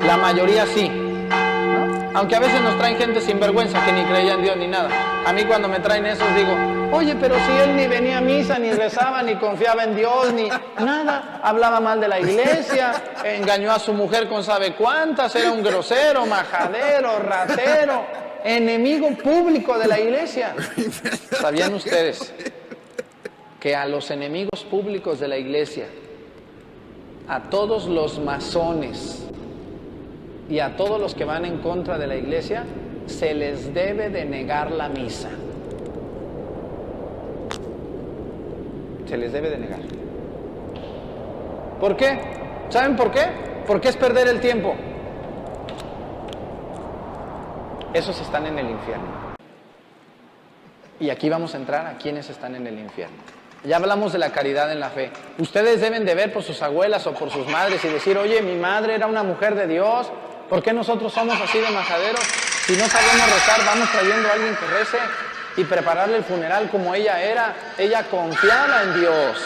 La mayoría sí, ¿no? Aunque a veces nos traen gente sin vergüenza que ni creía en Dios ni nada. A mí cuando me traen esos digo, oye, pero si él ni venía a misa, ni rezaba, ni confiaba en Dios, ni nada, hablaba mal de la iglesia, engañó a su mujer con sabe cuántas, era un grosero, majadero, ratero, enemigo público de la iglesia. ¿Sabían ustedes que a los enemigos públicos de la iglesia, a todos los masones y a todos los que van en contra de la iglesia, se les debe de negar la misa? Se les debe de negar. ¿Por qué? ¿Saben por qué? Porque es perder el tiempo. Esos están en el infierno. Y aquí vamos a entrar a quienes están en el infierno. Ya hablamos de la caridad en la fe. Ustedes deben de ver por sus abuelas o por sus madres y decir, oye, mi madre era una mujer de Dios, ¿por qué nosotros somos así de majaderos? Si no sabemos rezar, vamos trayendo a alguien que rece y prepararle el funeral como ella era. Ella confiaba en Dios,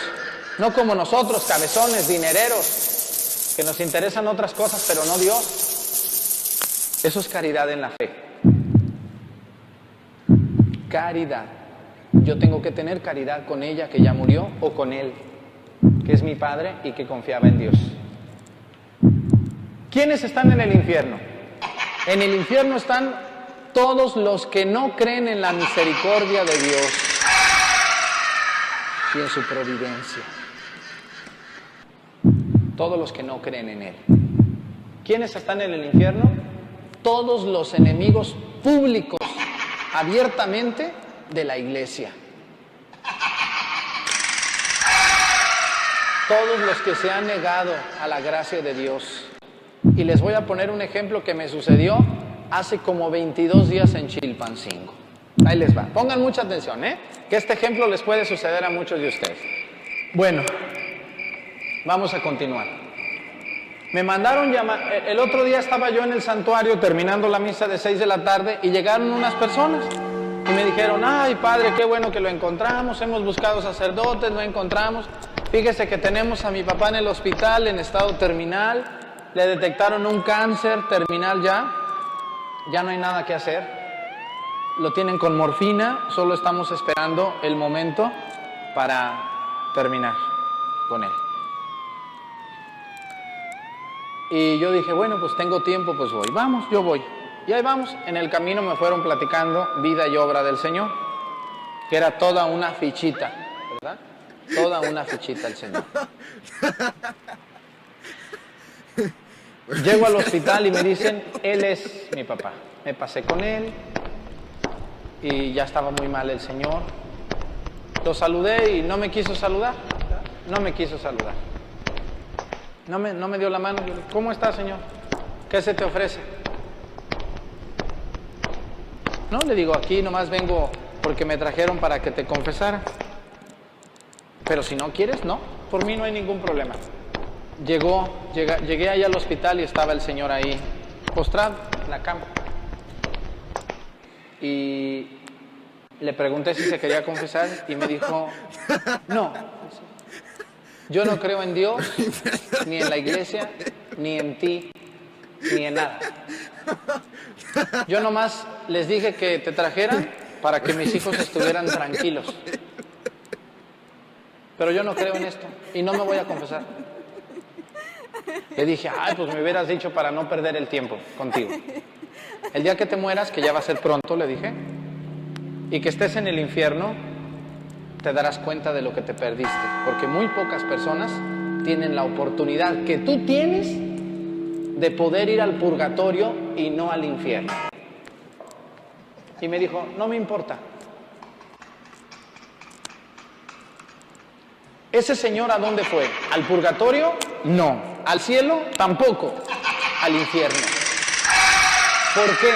no como nosotros, cabezones, dinereros, que nos interesan otras cosas, pero no Dios. Eso es caridad en la fe. Caridad. Yo tengo que tener caridad con ella que ya murió o con él, que es mi padre y que confiaba en Dios. ¿Quiénes están en el infierno? En el infierno están todos los que no creen en la misericordia de Dios y en su providencia. Todos los que no creen en Él. ¿Quiénes están en el infierno? Todos los enemigos públicos, abiertamente, de la iglesia. Todos los que se han negado a la gracia de Dios. Y les voy a poner un ejemplo que me sucedió hace como 22 días en Chilpancingo. Ahí les va. Pongan mucha atención, que este ejemplo les puede suceder a muchos de ustedes. Bueno, vamos a continuar. Me mandaron llamar. El otro día estaba yo en el santuario terminando la misa de 6 de la tarde y llegaron unas personas y me dijeron, ay padre, qué bueno que lo encontramos, hemos buscado sacerdotes, no encontramos. Fíjese que tenemos a mi papá en el hospital en estado terminal, le detectaron un cáncer terminal ya no hay nada que hacer, lo tienen con morfina, solo estamos esperando el momento para terminar con él. Y yo dije, bueno, pues tengo tiempo, pues voy, vamos, yo voy. Y ahí vamos, en el camino me fueron platicando vida y obra del Señor, que era toda una fichita, ¿verdad? toda una fichita al Señor. Llego al hospital y me dicen, él es mi papá. Me pasé con él y ya estaba muy mal el señor. Lo saludé y no me quiso saludar. No me quiso saludar. No me dio la mano. Yo le dije, ¿cómo está, señor? ¿Qué se te ofrece? No, le digo, aquí nomás vengo porque me trajeron para que te confesara. Pero si no quieres, no. Por mí no hay ningún problema. Llegué allá al hospital y estaba el señor ahí, postrado en la cama. Y le pregunté si se quería confesar y me dijo, no, yo no creo en Dios, ni en la iglesia, ni en ti, ni en nada. Yo nomás les dije que te trajeran para que mis hijos estuvieran tranquilos. Pero yo no creo en esto y no me voy a confesar. Le dije, ay, pues me hubieras dicho para no perder el tiempo contigo. El día que te mueras, que ya va a ser pronto, le dije, y que estés en el infierno, te darás cuenta de lo que te perdiste. Porque muy pocas personas tienen la oportunidad que tú tienes de poder ir al purgatorio y no al infierno. Y me dijo, no me importa. ¿Ese señor a dónde fue? ¿Al purgatorio? No. ¿Al cielo? Tampoco. Al infierno. ¿Por qué?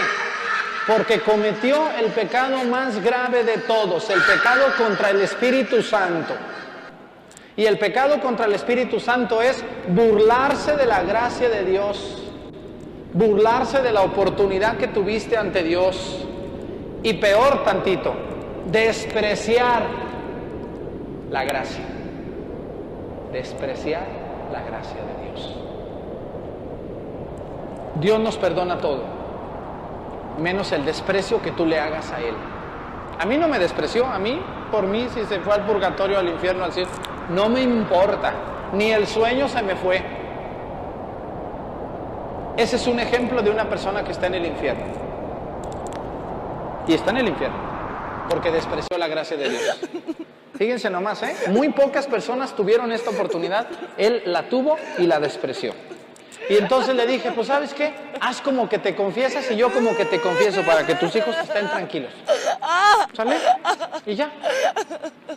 Porque cometió el pecado más grave de todos, el pecado contra el Espíritu Santo. Y el pecado contra el Espíritu Santo es burlarse de la gracia de Dios, burlarse de la oportunidad que tuviste ante Dios. Y peor tantito, despreciar la gracia. Despreciar la gracia de Dios. Dios nos perdona todo, menos el desprecio que tú le hagas a Él. A mí no me despreció, a mí, por mí, si se fue al purgatorio, al infierno, al cielo, no me importa, ni el sueño se me fue. Ese es un ejemplo de una persona que está en el infierno. Y está en el infierno, porque despreció la gracia de Dios. Fíjense nomás, muy pocas personas tuvieron esta oportunidad, él la tuvo y la despreció. Y entonces le dije, pues ¿sabes qué? Haz como que te confiesas y yo como que te confieso para que tus hijos estén tranquilos. ¿Sale? Y ya.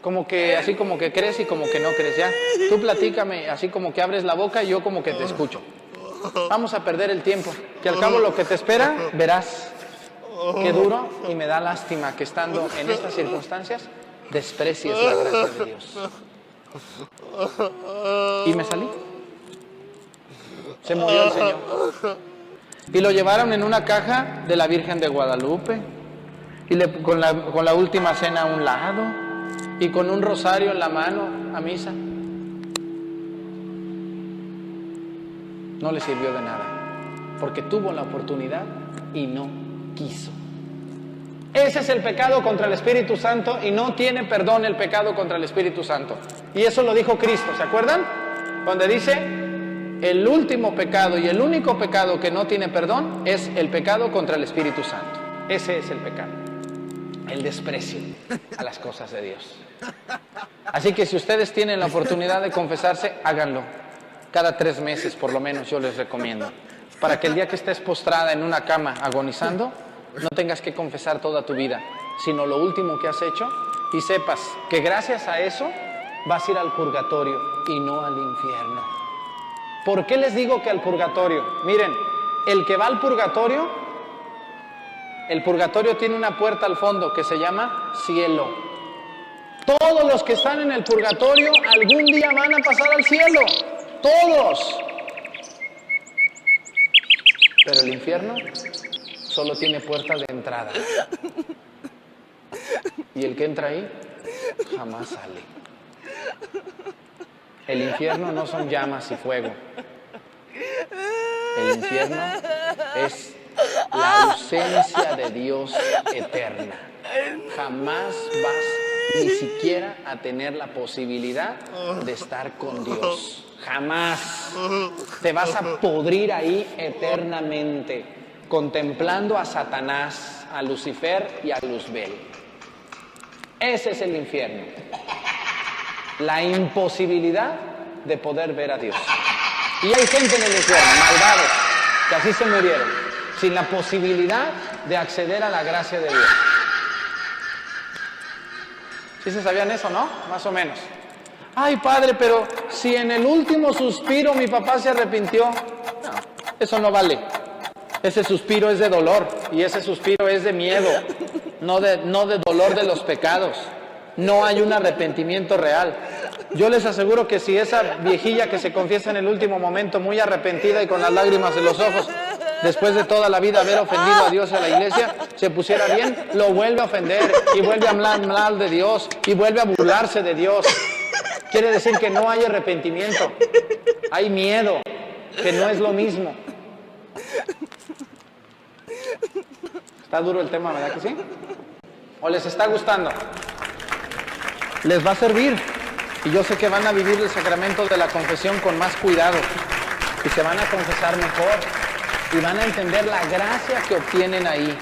Como que, así como que crees y como que no crees, ya. Tú platícame, así como que abres la boca y yo como que te escucho. Vamos a perder el tiempo, que al cabo lo que te espera, verás. Qué duro y me da lástima que estando en estas circunstancias desprecies la gracia de Dios. Y me salí. Se murió el Señor. Y lo llevaron en una caja de la Virgen de Guadalupe. Y con la última cena a un lado. Y con un rosario en la mano a misa. No le sirvió de nada. Porque tuvo la oportunidad y no quiso. Ese es el pecado contra el Espíritu Santo y no tiene perdón el pecado contra el Espíritu Santo. Y eso lo dijo Cristo, ¿se acuerdan? Donde dice, el último pecado y el único pecado que no tiene perdón es el pecado contra el Espíritu Santo. Ese es el pecado, el desprecio a las cosas de Dios. Así que si ustedes tienen la oportunidad de confesarse, háganlo. Cada 3 meses por lo menos yo les recomiendo. Para que el día que estés postrada en una cama agonizando, no tengas que confesar toda tu vida, sino lo último que has hecho y sepas que gracias a eso vas a ir al purgatorio y no al infierno. ¿Por qué les digo que al purgatorio? Miren, el que va al purgatorio, el purgatorio tiene una puerta al fondo que se llama cielo. Todos los que están en el purgatorio algún día van a pasar al cielo. Todos. Pero el infierno solo tiene puerta de entrada. Y el que entra ahí jamás sale. El infierno no son llamas y fuego. El infierno es la ausencia de Dios eterna. Jamás vas ni siquiera a tener la posibilidad de estar con Dios. Jamás. Te vas a podrir ahí eternamente, contemplando a Satanás, a Lucifer y a Luzbel. Ese es el infierno. la imposibilidad de poder ver a Dios. Y hay gente en el infierno, malvados, que así se murieron, sin la posibilidad de acceder a la gracia de Dios. ¿Sí se sabían eso, no? Más o menos. Ay, padre, pero si en el último suspiro mi papá se arrepintió. No, eso no vale. Ese suspiro es de dolor y ese suspiro es de miedo, no de dolor de los pecados. No hay un arrepentimiento real. Yo les aseguro que si esa viejilla que se confiesa en el último momento, muy arrepentida y con las lágrimas en los ojos, después de toda la vida haber ofendido a Dios y a la iglesia, se pusiera bien, lo vuelve a ofender y vuelve a hablar mal de Dios y vuelve a burlarse de Dios. Quiere decir que no hay arrepentimiento, hay miedo, que no es lo mismo. Está duro el tema, ¿verdad que sí? ¿O les está gustando? Les va a servir. Y yo sé que van a vivir el sacramento de la confesión con más cuidado. Y se van a confesar mejor. Y van a entender la gracia que obtienen ahí.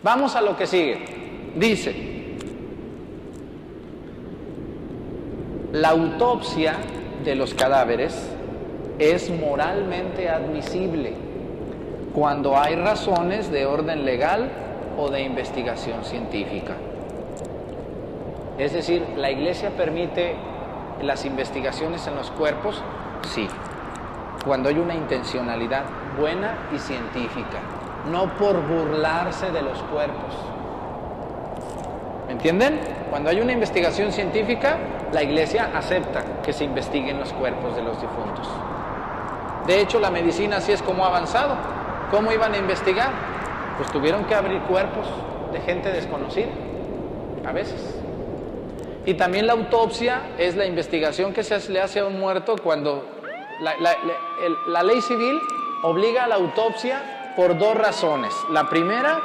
Vamos a lo que sigue. Dice: la autopsia de los cadáveres es moralmente admisible cuando hay razones de orden legal o de investigación científica. Es decir, ¿la Iglesia permite las investigaciones en los cuerpos? Sí, cuando hay una intencionalidad buena y científica, no por burlarse de los cuerpos. ¿Me entienden? Cuando hay una investigación científica, la Iglesia acepta que se investiguen los cuerpos de los difuntos. De hecho, la medicina así es como ha avanzado. ¿Cómo iban a investigar? Pues tuvieron que abrir cuerpos de gente desconocida, a veces. Y también la autopsia es la investigación que se le hace a un muerto cuando la ley civil obliga a la autopsia por dos razones. La primera,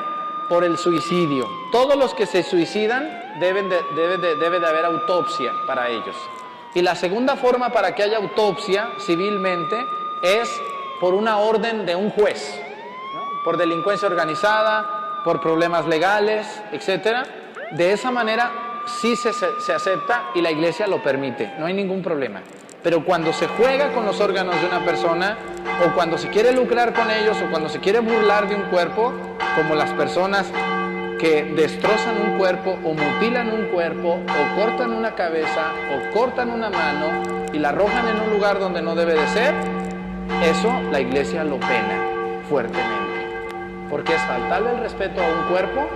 por el suicidio. Todos los que se suicidan debe de haber autopsia para ellos. Y la segunda forma para que haya autopsia civilmente es por una orden de un juez, ¿no? Por delincuencia organizada, por problemas legales, etc. De esa manera sí se acepta y la Iglesia lo permite, no hay ningún problema. Pero cuando se juega con los órganos de una persona, o cuando se quiere lucrar con ellos, o cuando se quiere burlar de un cuerpo, como las personas que destrozan un cuerpo, o mutilan un cuerpo, o cortan una cabeza, o cortan una mano, y la arrojan en un lugar donde no debe de ser, eso la Iglesia lo pena fuertemente. Porque es faltarle el respeto a un cuerpo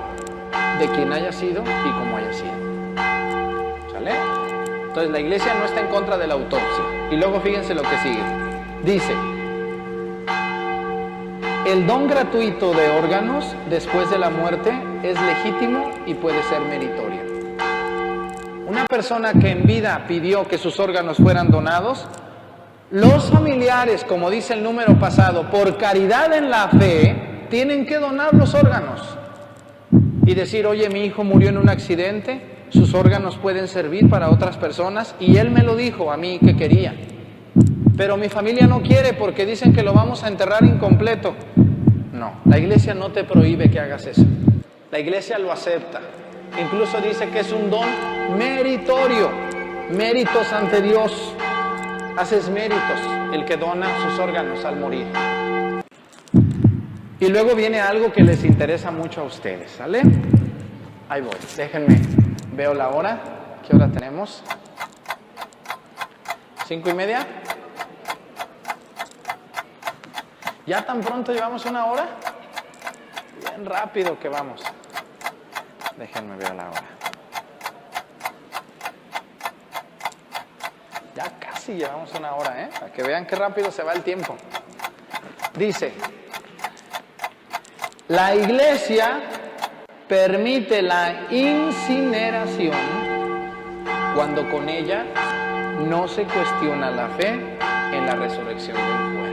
de quien haya sido y como haya sido. ¿Sale? Entonces la Iglesia no está en contra de la autopsia. Y luego fíjense lo que sigue. Dice: el don gratuito de órganos después de la muerte es legítimo y puede ser meritorio. Una persona que en vida pidió que sus órganos fueran donados, los familiares, como dice el número pasado, por caridad en la fe, tienen que donar los órganos. Y decir: oye, mi hijo murió en un accidente, sus órganos pueden servir para otras personas, y él me lo dijo a mí que quería. Pero mi familia no quiere porque dicen que lo vamos a enterrar incompleto. No, la Iglesia no te prohíbe que hagas eso. La Iglesia lo acepta. Incluso dice que es un don meritorio, méritos ante Dios. Haces méritos el que dona sus órganos al morir. Y luego viene algo que les interesa mucho a ustedes, ¿sale? Ahí voy, déjenme, veo la hora. ¿Qué hora tenemos? 5:30. ¿Ya tan pronto llevamos una hora? Bien rápido que vamos. Déjenme ver la hora. Ya casi llevamos una hora, para que vean qué rápido se va el tiempo. Dice: la Iglesia permite la incineración cuando con ella no se cuestiona la fe en la resurrección del cuerpo.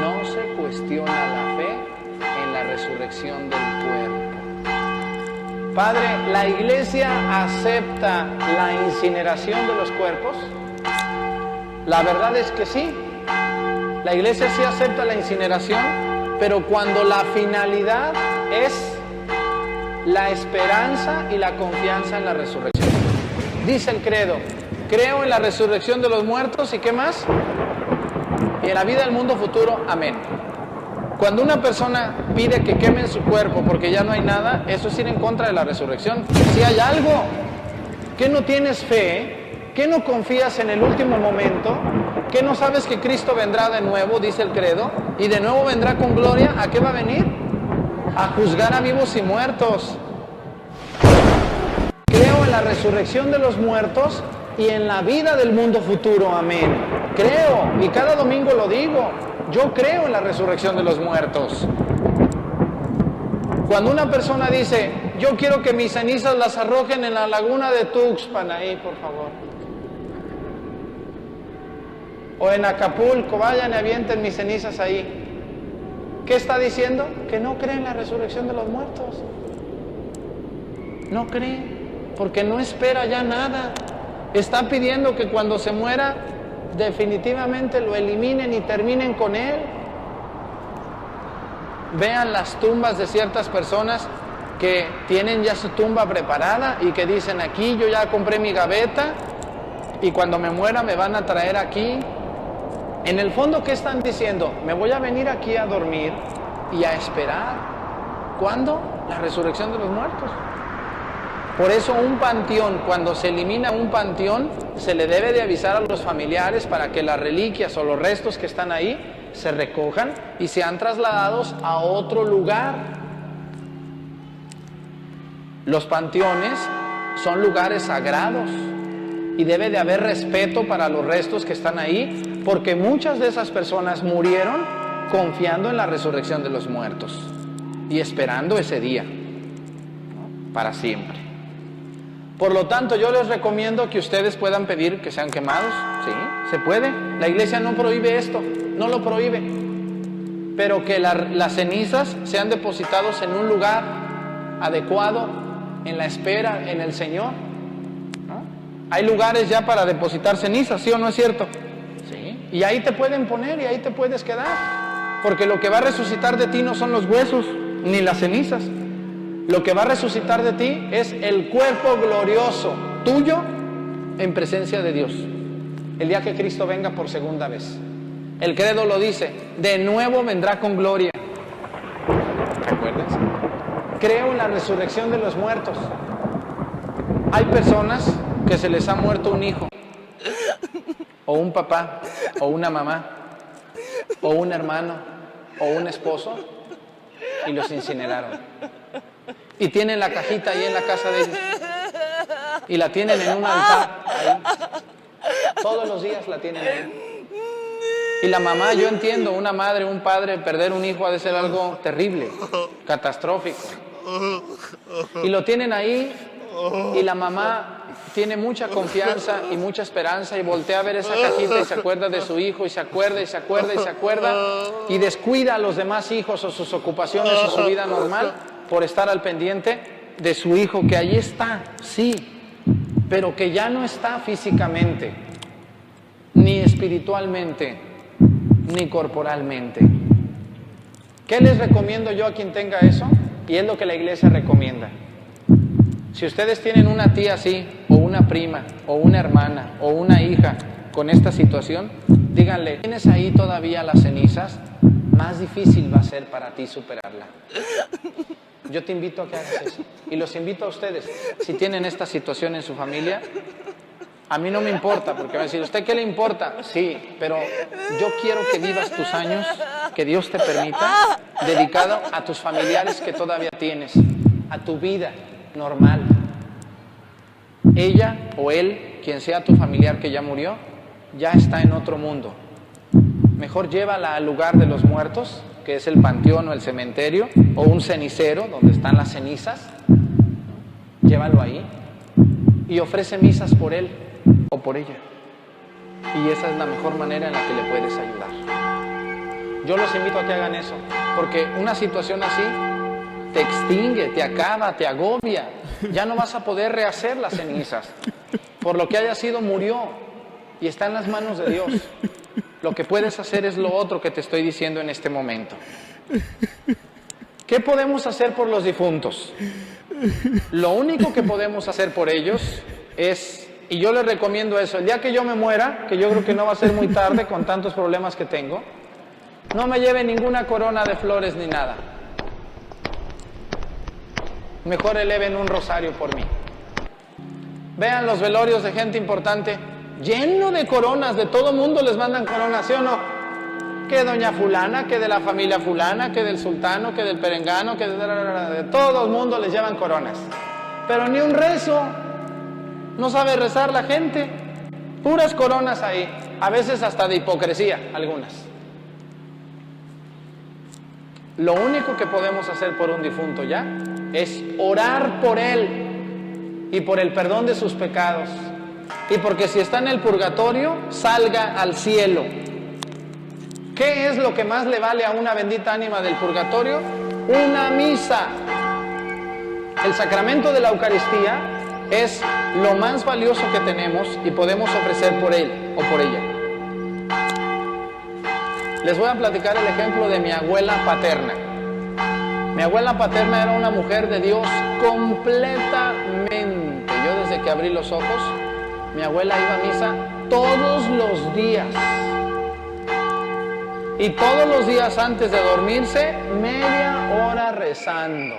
No se cuestiona la fe en la resurrección del cuerpo. Padre, ¿la Iglesia acepta la incineración de los cuerpos? La verdad es que sí. La Iglesia sí acepta la incineración, pero cuando la finalidad es la esperanza y la confianza en la resurrección. dice el credo, creo en la resurrección de los muertos y ¿qué más? Y en la vida del mundo futuro, amén. Cuando una persona pide que quemen su cuerpo porque ya no hay nada, eso es ir en contra de la resurrección. Si hay algo que no tienes fe, que no confías en el último momento, que no sabes que Cristo vendrá de nuevo, dice el credo, y de nuevo vendrá con gloria, ¿a qué va a venir? A juzgar a vivos y muertos. Creo en la resurrección de los muertos y en la vida del mundo futuro, amén. Creo, y cada domingo lo digo, yo creo en la resurrección de los muertos. Cuando una persona dice, yo quiero que mis cenizas las arrojen en la laguna de Tuxpan, ahí por favor, o en Acapulco, vayan y avienten mis cenizas ahí. ¿Qué está diciendo? Que no cree en la resurrección de los muertos. No cree, porque no espera ya nada. Está pidiendo que cuando se muera, definitivamente lo eliminen y terminen con él. Vean las tumbas de ciertas personas que tienen ya su tumba preparada y que dicen, aquí yo ya compré mi gaveta y cuando me muera me van a traer aquí. En el fondo, ¿qué están diciendo? Me voy a venir aquí a dormir y a esperar. ¿Cuándo? La resurrección de los muertos. Por eso un panteón, cuando se elimina un panteón, se le debe de avisar a los familiares para que las reliquias o los restos que están ahí se recojan y sean trasladados a otro lugar. Los panteones son lugares sagrados y debe de haber respeto para los restos que están ahí, porque muchas de esas personas murieron confiando en la resurrección de los muertos y esperando ese día, ¿no? Para siempre. Por lo tanto, yo les recomiendo que ustedes puedan pedir que sean quemados. Sí, se puede. La iglesia no prohíbe esto, no lo prohíbe. Pero que las cenizas sean depositados en un lugar adecuado, en la espera, en el Señor, ¿no? Hay lugares ya para depositar cenizas, ¿sí o no es cierto? Sí. Y ahí te pueden poner y ahí te puedes quedar. Porque lo que va a resucitar de ti no son los huesos, ni las cenizas. Lo que va a resucitar de ti es el cuerpo glorioso tuyo en presencia de Dios. El día que Cristo venga por segunda vez. El credo lo dice, de nuevo vendrá con gloria. ¿Te acuerdas? Creo en la resurrección de los muertos. Hay personas que se les ha muerto un hijo, o un papá, o una mamá, o un hermano, o un esposo, y los incineraron. Y tienen la cajita ahí en la casa de ellos. Y la tienen en un altar ahí. Todos los días la tienen ahí. Y la mamá, yo entiendo, una madre, un padre, perder un hijo ha de ser algo terrible, catastrófico. Y lo tienen ahí y la mamá tiene mucha confianza y mucha esperanza y voltea a ver esa cajita y se acuerda de su hijo y se acuerda y se acuerda y se acuerda y descuida a los demás hijos o sus ocupaciones o su vida normal por estar al pendiente de su hijo que ahí está, sí, pero que ya no está físicamente, ni espiritualmente, ni corporalmente. ¿Qué les recomiendo yo a quien tenga eso? Y es lo que la iglesia recomienda. Si ustedes tienen una tía así, o una prima, o una hermana, o una hija con esta situación, díganle, ¿tienes ahí todavía las cenizas? Más difícil va a ser para ti superarla. Yo te invito a que hagas eso. Y los invito a ustedes, si tienen esta situación en su familia, a mí no me importa, porque va a decir, ¿usted qué le importa? Sí, pero yo quiero que vivas tus años, que Dios te permita, dedicado a tus familiares que todavía tienes, a tu vida normal. Ella o él, quien sea tu familiar que ya murió, ya está en otro mundo. Mejor llévala al lugar de los muertos, que es el panteón o el cementerio, o un cenicero donde están las cenizas. Llévalo ahí y ofrece misas por él o por ella. Y esa es la mejor manera en la que le puedes ayudar. Yo los invito a que hagan eso, porque una situación así te extingue, te acaba, te agobia. Ya no vas a poder rehacer las cenizas. Por lo que haya sido, murió y está en las manos de Dios. Lo que puedes hacer es lo otro que te estoy diciendo en este momento. ¿Qué podemos hacer por los difuntos? Lo único que podemos hacer por ellos es y yo les recomiendo eso, el día que yo me muera, que yo creo que no va a ser muy tarde con tantos problemas que tengo, no me lleve ninguna corona de flores ni nada. Mejor eleven un rosario por mí. Vean los velorios de gente importante, lleno de coronas, de todo mundo les mandan coronas, ¿sí o no? Que doña fulana, que de la familia fulana, que del sultano, que del perengano, que de todo el mundo les llevan coronas. Pero ni un rezo, no sabe rezar la gente, puras coronas ahí, a veces hasta de hipocresía, algunas. Lo único que podemos hacer por un difunto ya es orar por él y por el perdón de sus pecados y porque si está en el purgatorio salga al cielo. ¿Qué es lo que más le vale a una bendita ánima del purgatorio? Una misa. El sacramento de la Eucaristía es lo más valioso que tenemos y podemos ofrecer por él o por ella. Les voy a platicar el ejemplo de mi abuela paterna. Mi abuela paterna era una mujer de Dios completamente. Yo desde que abrí los ojos, mi abuela iba a misa todos los días. Y todos los días antes de dormirse, media hora rezando.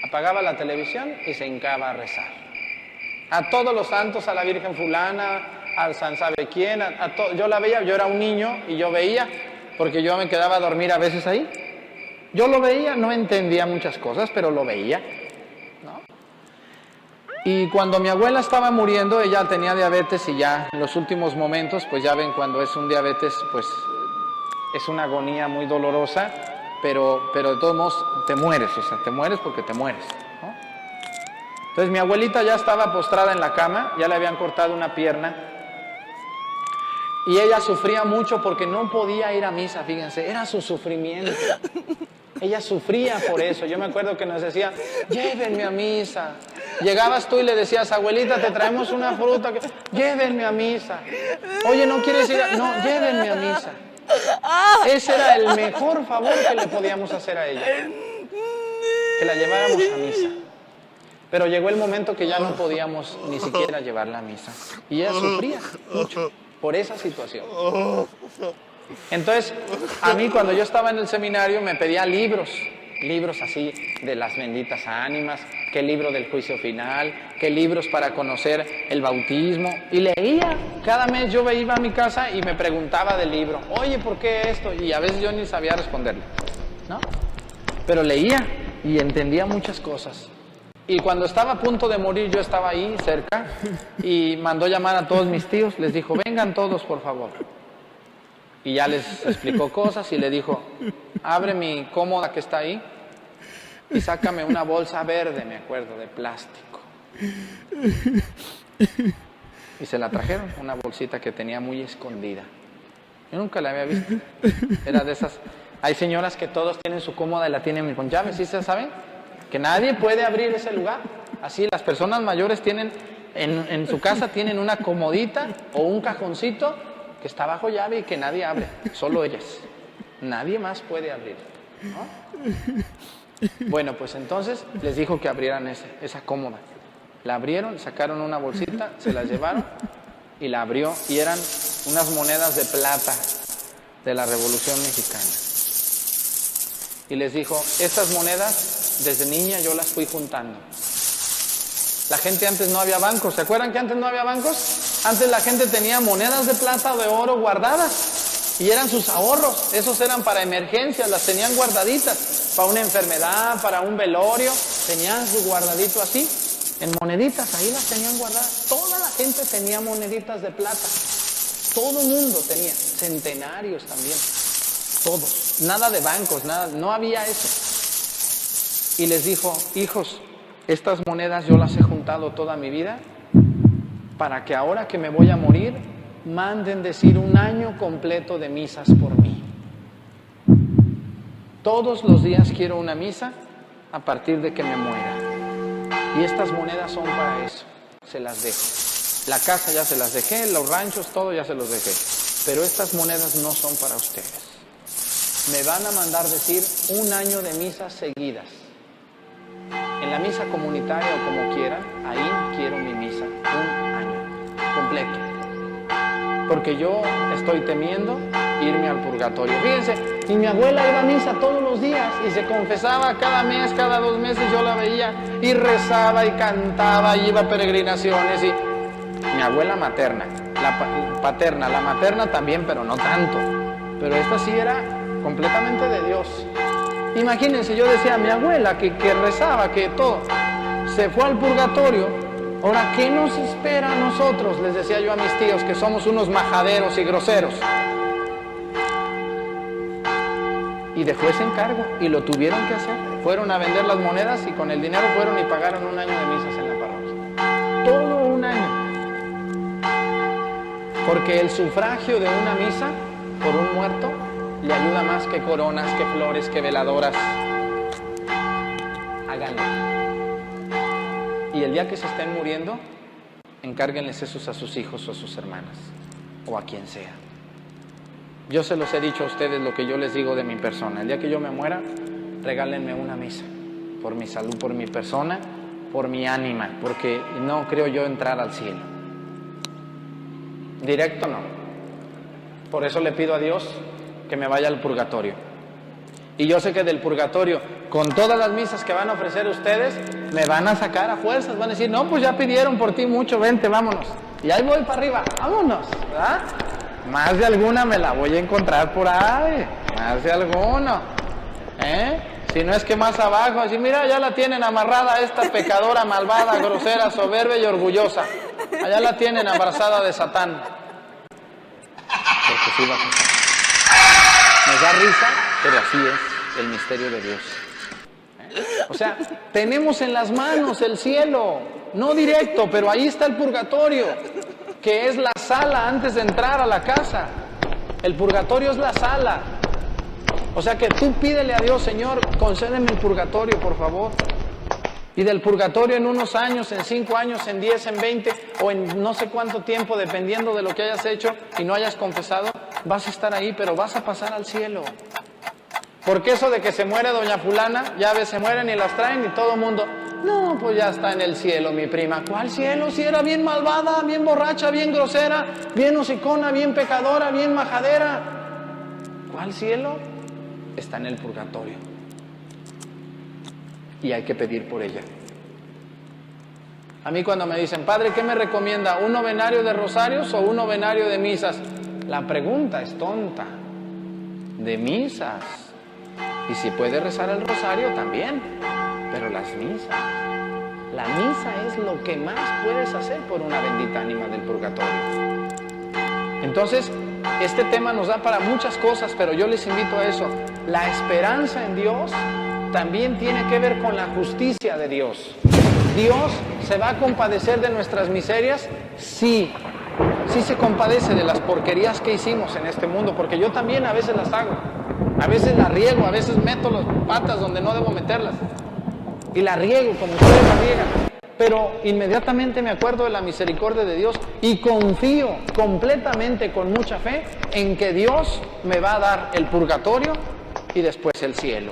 Apagaba la televisión y se hincaba a rezar. A todos los santos, a la Virgen fulana, al San sabe quién, yo la veía, yo era un niño y yo veía, porque yo me quedaba a dormir a veces ahí. Yo lo veía, no entendía muchas cosas, pero lo veía, ¿no? Y cuando mi abuela estaba muriendo, ella tenía diabetes y ya en los últimos momentos, pues ya ven, cuando es un diabetes, pues es una agonía muy dolorosa, pero de todos modos te mueres, o sea, te mueres porque te mueres, ¿no? Entonces mi abuelita ya estaba postrada en la cama, ya le habían cortado una pierna, y ella sufría mucho porque no podía ir a misa, fíjense, era su sufrimiento. Ella sufría por eso. Yo me acuerdo que nos decía, llévenme a misa. Llegabas tú y le decías, abuelita, te traemos una fruta. Llévenme a misa. Oye, ¿no quieres ir a...? No, llévenme a misa. Ese era el mejor favor que le podíamos hacer a ella. Que la lleváramos a misa. Pero llegó el momento que ya no podíamos ni siquiera llevarla a misa. Y ella sufría mucho por esa situación. Entonces, a mí cuando yo estaba en el seminario me pedía libros así de las benditas ánimas, que el libro del juicio final, que libros para conocer el bautismo, y leía. Cada mes yo iba a mi casa y me preguntaba del libro, oye, ¿por qué esto? Y a veces yo ni sabía responderle, ¿no? Pero leía y entendía muchas cosas. Y cuando estaba a punto de morir, yo estaba ahí cerca y mandó llamar a todos mis tíos, les dijo, vengan todos por favor. Y ya les explicó cosas y le dijo, abre mi cómoda que está ahí y sácame una bolsa verde, me acuerdo, de plástico. Y se la trajeron, una bolsita que tenía muy escondida. Yo nunca la había visto. Era de esas, hay señoras que todos tienen su cómoda y la tienen con llaves, ¿sí se saben? Que nadie puede abrir ese lugar. Así las personas mayores tienen, en su casa tienen una comodita o un cajoncito que está bajo llave y que nadie abre, solo ellas. Nadie más puede abrir, ¿no? Bueno, pues entonces les dijo que abrieran esa cómoda. La abrieron, sacaron una bolsita, se la llevaron y la abrió y eran unas monedas de plata de la Revolución Mexicana. Y les dijo, estas monedas desde niña yo las fui juntando. La gente antes no había bancos, ¿se acuerdan que antes no había bancos? Antes la gente tenía monedas de plata o de oro guardadas y eran sus ahorros, esos eran para emergencias, las tenían guardaditas, para una enfermedad, para un velorio, tenían su guardadito así, en moneditas, ahí las tenían guardadas. Toda la gente tenía moneditas de plata, todo el mundo tenía, centenarios también, todos, nada de bancos, nada, no había eso. Y les dijo, hijos, estas monedas yo las he juntado toda mi vida para que ahora que me voy a morir, manden decir 1 año completo de misas por mí. Todos los días quiero una misa a partir de que me muera. Y estas monedas son para eso, se las dejo. La casa ya se las dejé, los ranchos, todo ya se los dejé. Pero estas monedas no son para ustedes. Me van a mandar decir 1 año de misas seguidas. En la misa comunitaria o como quieran, ahí quiero mi misa. un año completo. Porque yo estoy temiendo irme al purgatorio. Fíjense, y mi abuela iba a misa todos los días y se confesaba cada mes, cada 2 meses yo la veía y rezaba y cantaba y iba a peregrinaciones. Y mi abuela materna, la paterna, la materna también, pero no tanto. Pero esta sí era completamente de Dios. Imagínense, yo decía, mi abuela que rezaba, que todo, se fue al purgatorio. Ahora, ¿qué nos espera a nosotros? Les decía yo a mis tíos que somos unos majaderos y groseros. Y dejó ese encargo y lo tuvieron que hacer. Fueron a vender las monedas y con el dinero fueron y pagaron un año de misas en la parroquia. Todo un año. Porque el sufragio de una misa por un muerto le ayuda más que coronas, que flores, que veladoras. Háganlo. Y el día que se estén muriendo, encárguenles esos a sus hijos o a sus hermanas, o a quien sea. Yo se los he dicho a ustedes lo que yo les digo de mi persona. El día que yo me muera, regálenme una misa, por mi salud, por mi persona, por mi ánima, porque no creo yo entrar al cielo. Directo no. Por eso le pido a Dios que me vaya al purgatorio. Y yo sé que del purgatorio, con todas las misas que van a ofrecer ustedes, me van a sacar a fuerzas, van a decir, no, pues ya pidieron por ti mucho, vente, vámonos. Y ahí voy para arriba, vámonos, ¿verdad? Más de alguna me la voy a encontrar por ahí, más de alguno, Si no es que más abajo, así, mira, ya la tienen amarrada esta pecadora, malvada, grosera, soberbia y orgullosa. Allá la tienen abrazada de Satán. Porque sí va a pasar. Nos da risa, pero así es el misterio de Dios. O sea, tenemos en las manos el cielo, no directo, pero ahí está el purgatorio, que es la sala antes de entrar a la casa. El purgatorio es la sala. O sea que tú pídele a Dios, Señor, concédeme el purgatorio, por favor. Y del purgatorio en unos años, en 5 años, en 10, en 20 o en no sé cuánto tiempo, dependiendo de lo que hayas hecho y no hayas confesado, vas a estar ahí, pero vas a pasar al cielo. Porque eso de que se muere doña fulana, ya ves, se mueren y las traen y todo el mundo, no, pues ya está en el cielo mi prima. ¿Cuál cielo? Si era bien malvada, bien borracha, bien grosera, bien hocicona, bien pecadora, bien majadera. ¿Cuál cielo? Está en el purgatorio. Y hay que pedir por ella. A mí cuando me dicen, padre, ¿qué me recomienda? ¿Un novenario de rosarios o un novenario de misas? La pregunta es tonta. De misas. Y si puede rezar el rosario también, pero las misas. La misa es lo que más puedes hacer por una bendita ánima del purgatorio. Entonces, este tema nos da para muchas cosas, pero yo les invito a eso. La esperanza en Dios también tiene que ver con la justicia de Dios. ¿Dios se va a compadecer de nuestras miserias? Sí. Sí se compadece de las porquerías que hicimos en este mundo, porque yo también a veces las hago. A veces la riego, a veces meto las patas donde no debo meterlas. Y la riego como ustedes la riegan. Pero inmediatamente me acuerdo de la misericordia de Dios y confío completamente, con mucha fe, en que Dios me va a dar el purgatorio y después el cielo.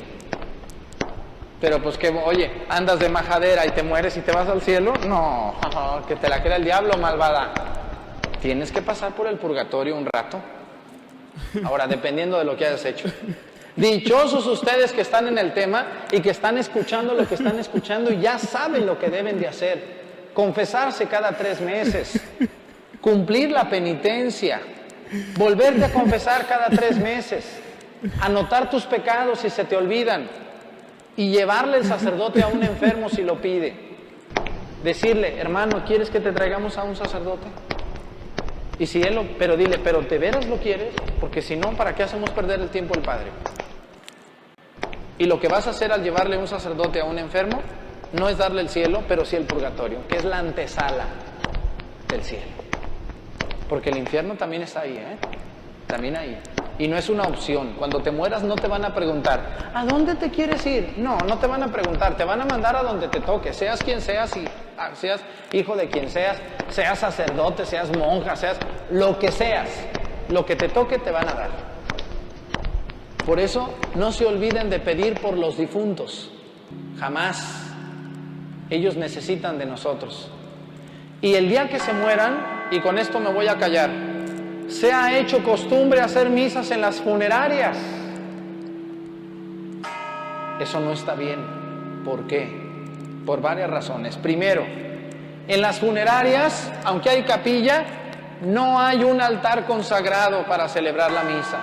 Pero pues que, oye, andas de majadera y te mueres y te vas al cielo. No, que te la crea el diablo, malvada. Tienes que pasar por el purgatorio un rato. Ahora, dependiendo de lo que hayas hecho. Dichosos ustedes que están en el tema y que están escuchando lo que están escuchando y ya saben lo que deben de hacer. Confesarse cada 3 meses, cumplir la penitencia, volverte a confesar cada 3 meses, anotar tus pecados si se te olvidan y llevarle el sacerdote a un enfermo si lo pide. Decirle, hermano, ¿quieres que te traigamos a un sacerdote? Y si él pero dile, ¿pero de veras lo quieres? Porque si no, ¿para qué hacemos perder el tiempo al Padre? Y lo que vas a hacer al llevarle un sacerdote a un enfermo no es darle el cielo, pero sí el purgatorio, que es la antesala del cielo. Porque el infierno también está ahí, también ahí. Y no es una opción. Cuando te mueras no te van a preguntar, ¿a dónde te quieres ir? No, no te van a preguntar, te van a mandar a donde te toque, seas quien seas, y seas hijo de quien seas, seas sacerdote, seas monja, seas lo que seas, lo que te toque te van a dar. Por eso no se olviden de pedir por los difuntos, jamás. Ellos necesitan de nosotros. Y el día que se mueran, y con esto me voy a callar, se ha hecho costumbre hacer misas en las funerarias. Eso no está bien. ¿Por qué? Por varias razones. Primero, en las funerarias, aunque hay capilla, no hay un altar consagrado para celebrar la misa.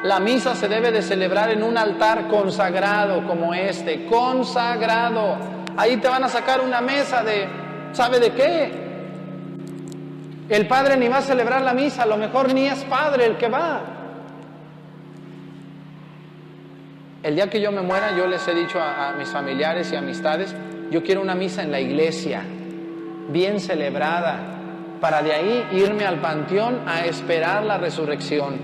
La misa se debe de celebrar en un altar consagrado como este, consagrado. Ahí te van a sacar una mesa de, ¿sabe de qué? El padre ni va a celebrar la misa, a lo mejor ni es padre el que va. El día que yo me muera, yo les he dicho a mis familiares y amistades, yo quiero una misa en la iglesia, bien celebrada, para de ahí irme al panteón a esperar la resurrección.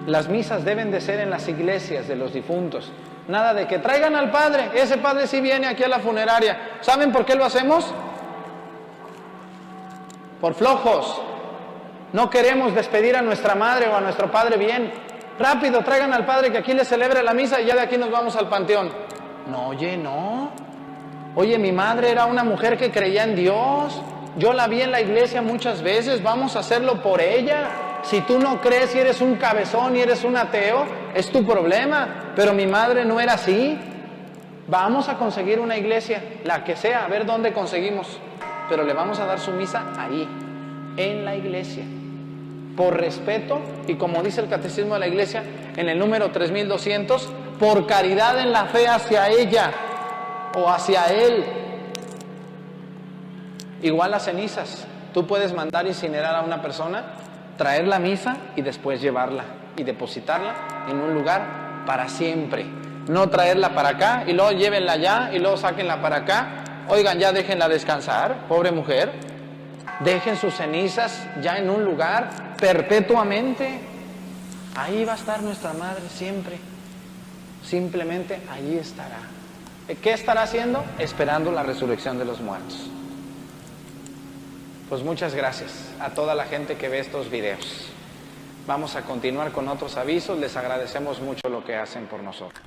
Las misas deben de ser en las iglesias de los difuntos. Nada de que traigan al padre, ese padre sí viene aquí a la funeraria. ¿Saben por qué lo hacemos? Por flojos. No queremos despedir a nuestra madre o a nuestro padre bien. Rápido, traigan al padre que aquí le celebre la misa y ya de aquí nos vamos al panteón. No, oye, no. Oye, mi madre era una mujer que creía en Dios. Yo la vi en la iglesia muchas veces. Vamos a hacerlo por ella. Si tú no crees y eres un cabezón y eres un ateo, es tu problema. Pero mi madre no era así. Vamos a conseguir una iglesia, la que sea, a ver dónde conseguimos. Pero le vamos a dar su misa ahí, en la iglesia, por respeto y como dice el Catecismo de la Iglesia en el número 3200, por caridad en la fe hacia ella o hacia él. Igual las cenizas, tú puedes mandar incinerar a una persona, traer la misa y después llevarla y depositarla en un lugar para siempre. No traerla para acá y luego llévenla allá y luego sáquenla para acá. Oigan, ya déjenla descansar, pobre mujer. Dejen sus cenizas ya en un lugar perpetuamente. Ahí va a estar nuestra madre siempre. Simplemente allí estará. ¿Qué estará haciendo? Esperando la resurrección de los muertos. Pues muchas gracias a toda la gente que ve estos videos. Vamos a continuar con otros avisos. Les agradecemos mucho lo que hacen por nosotros.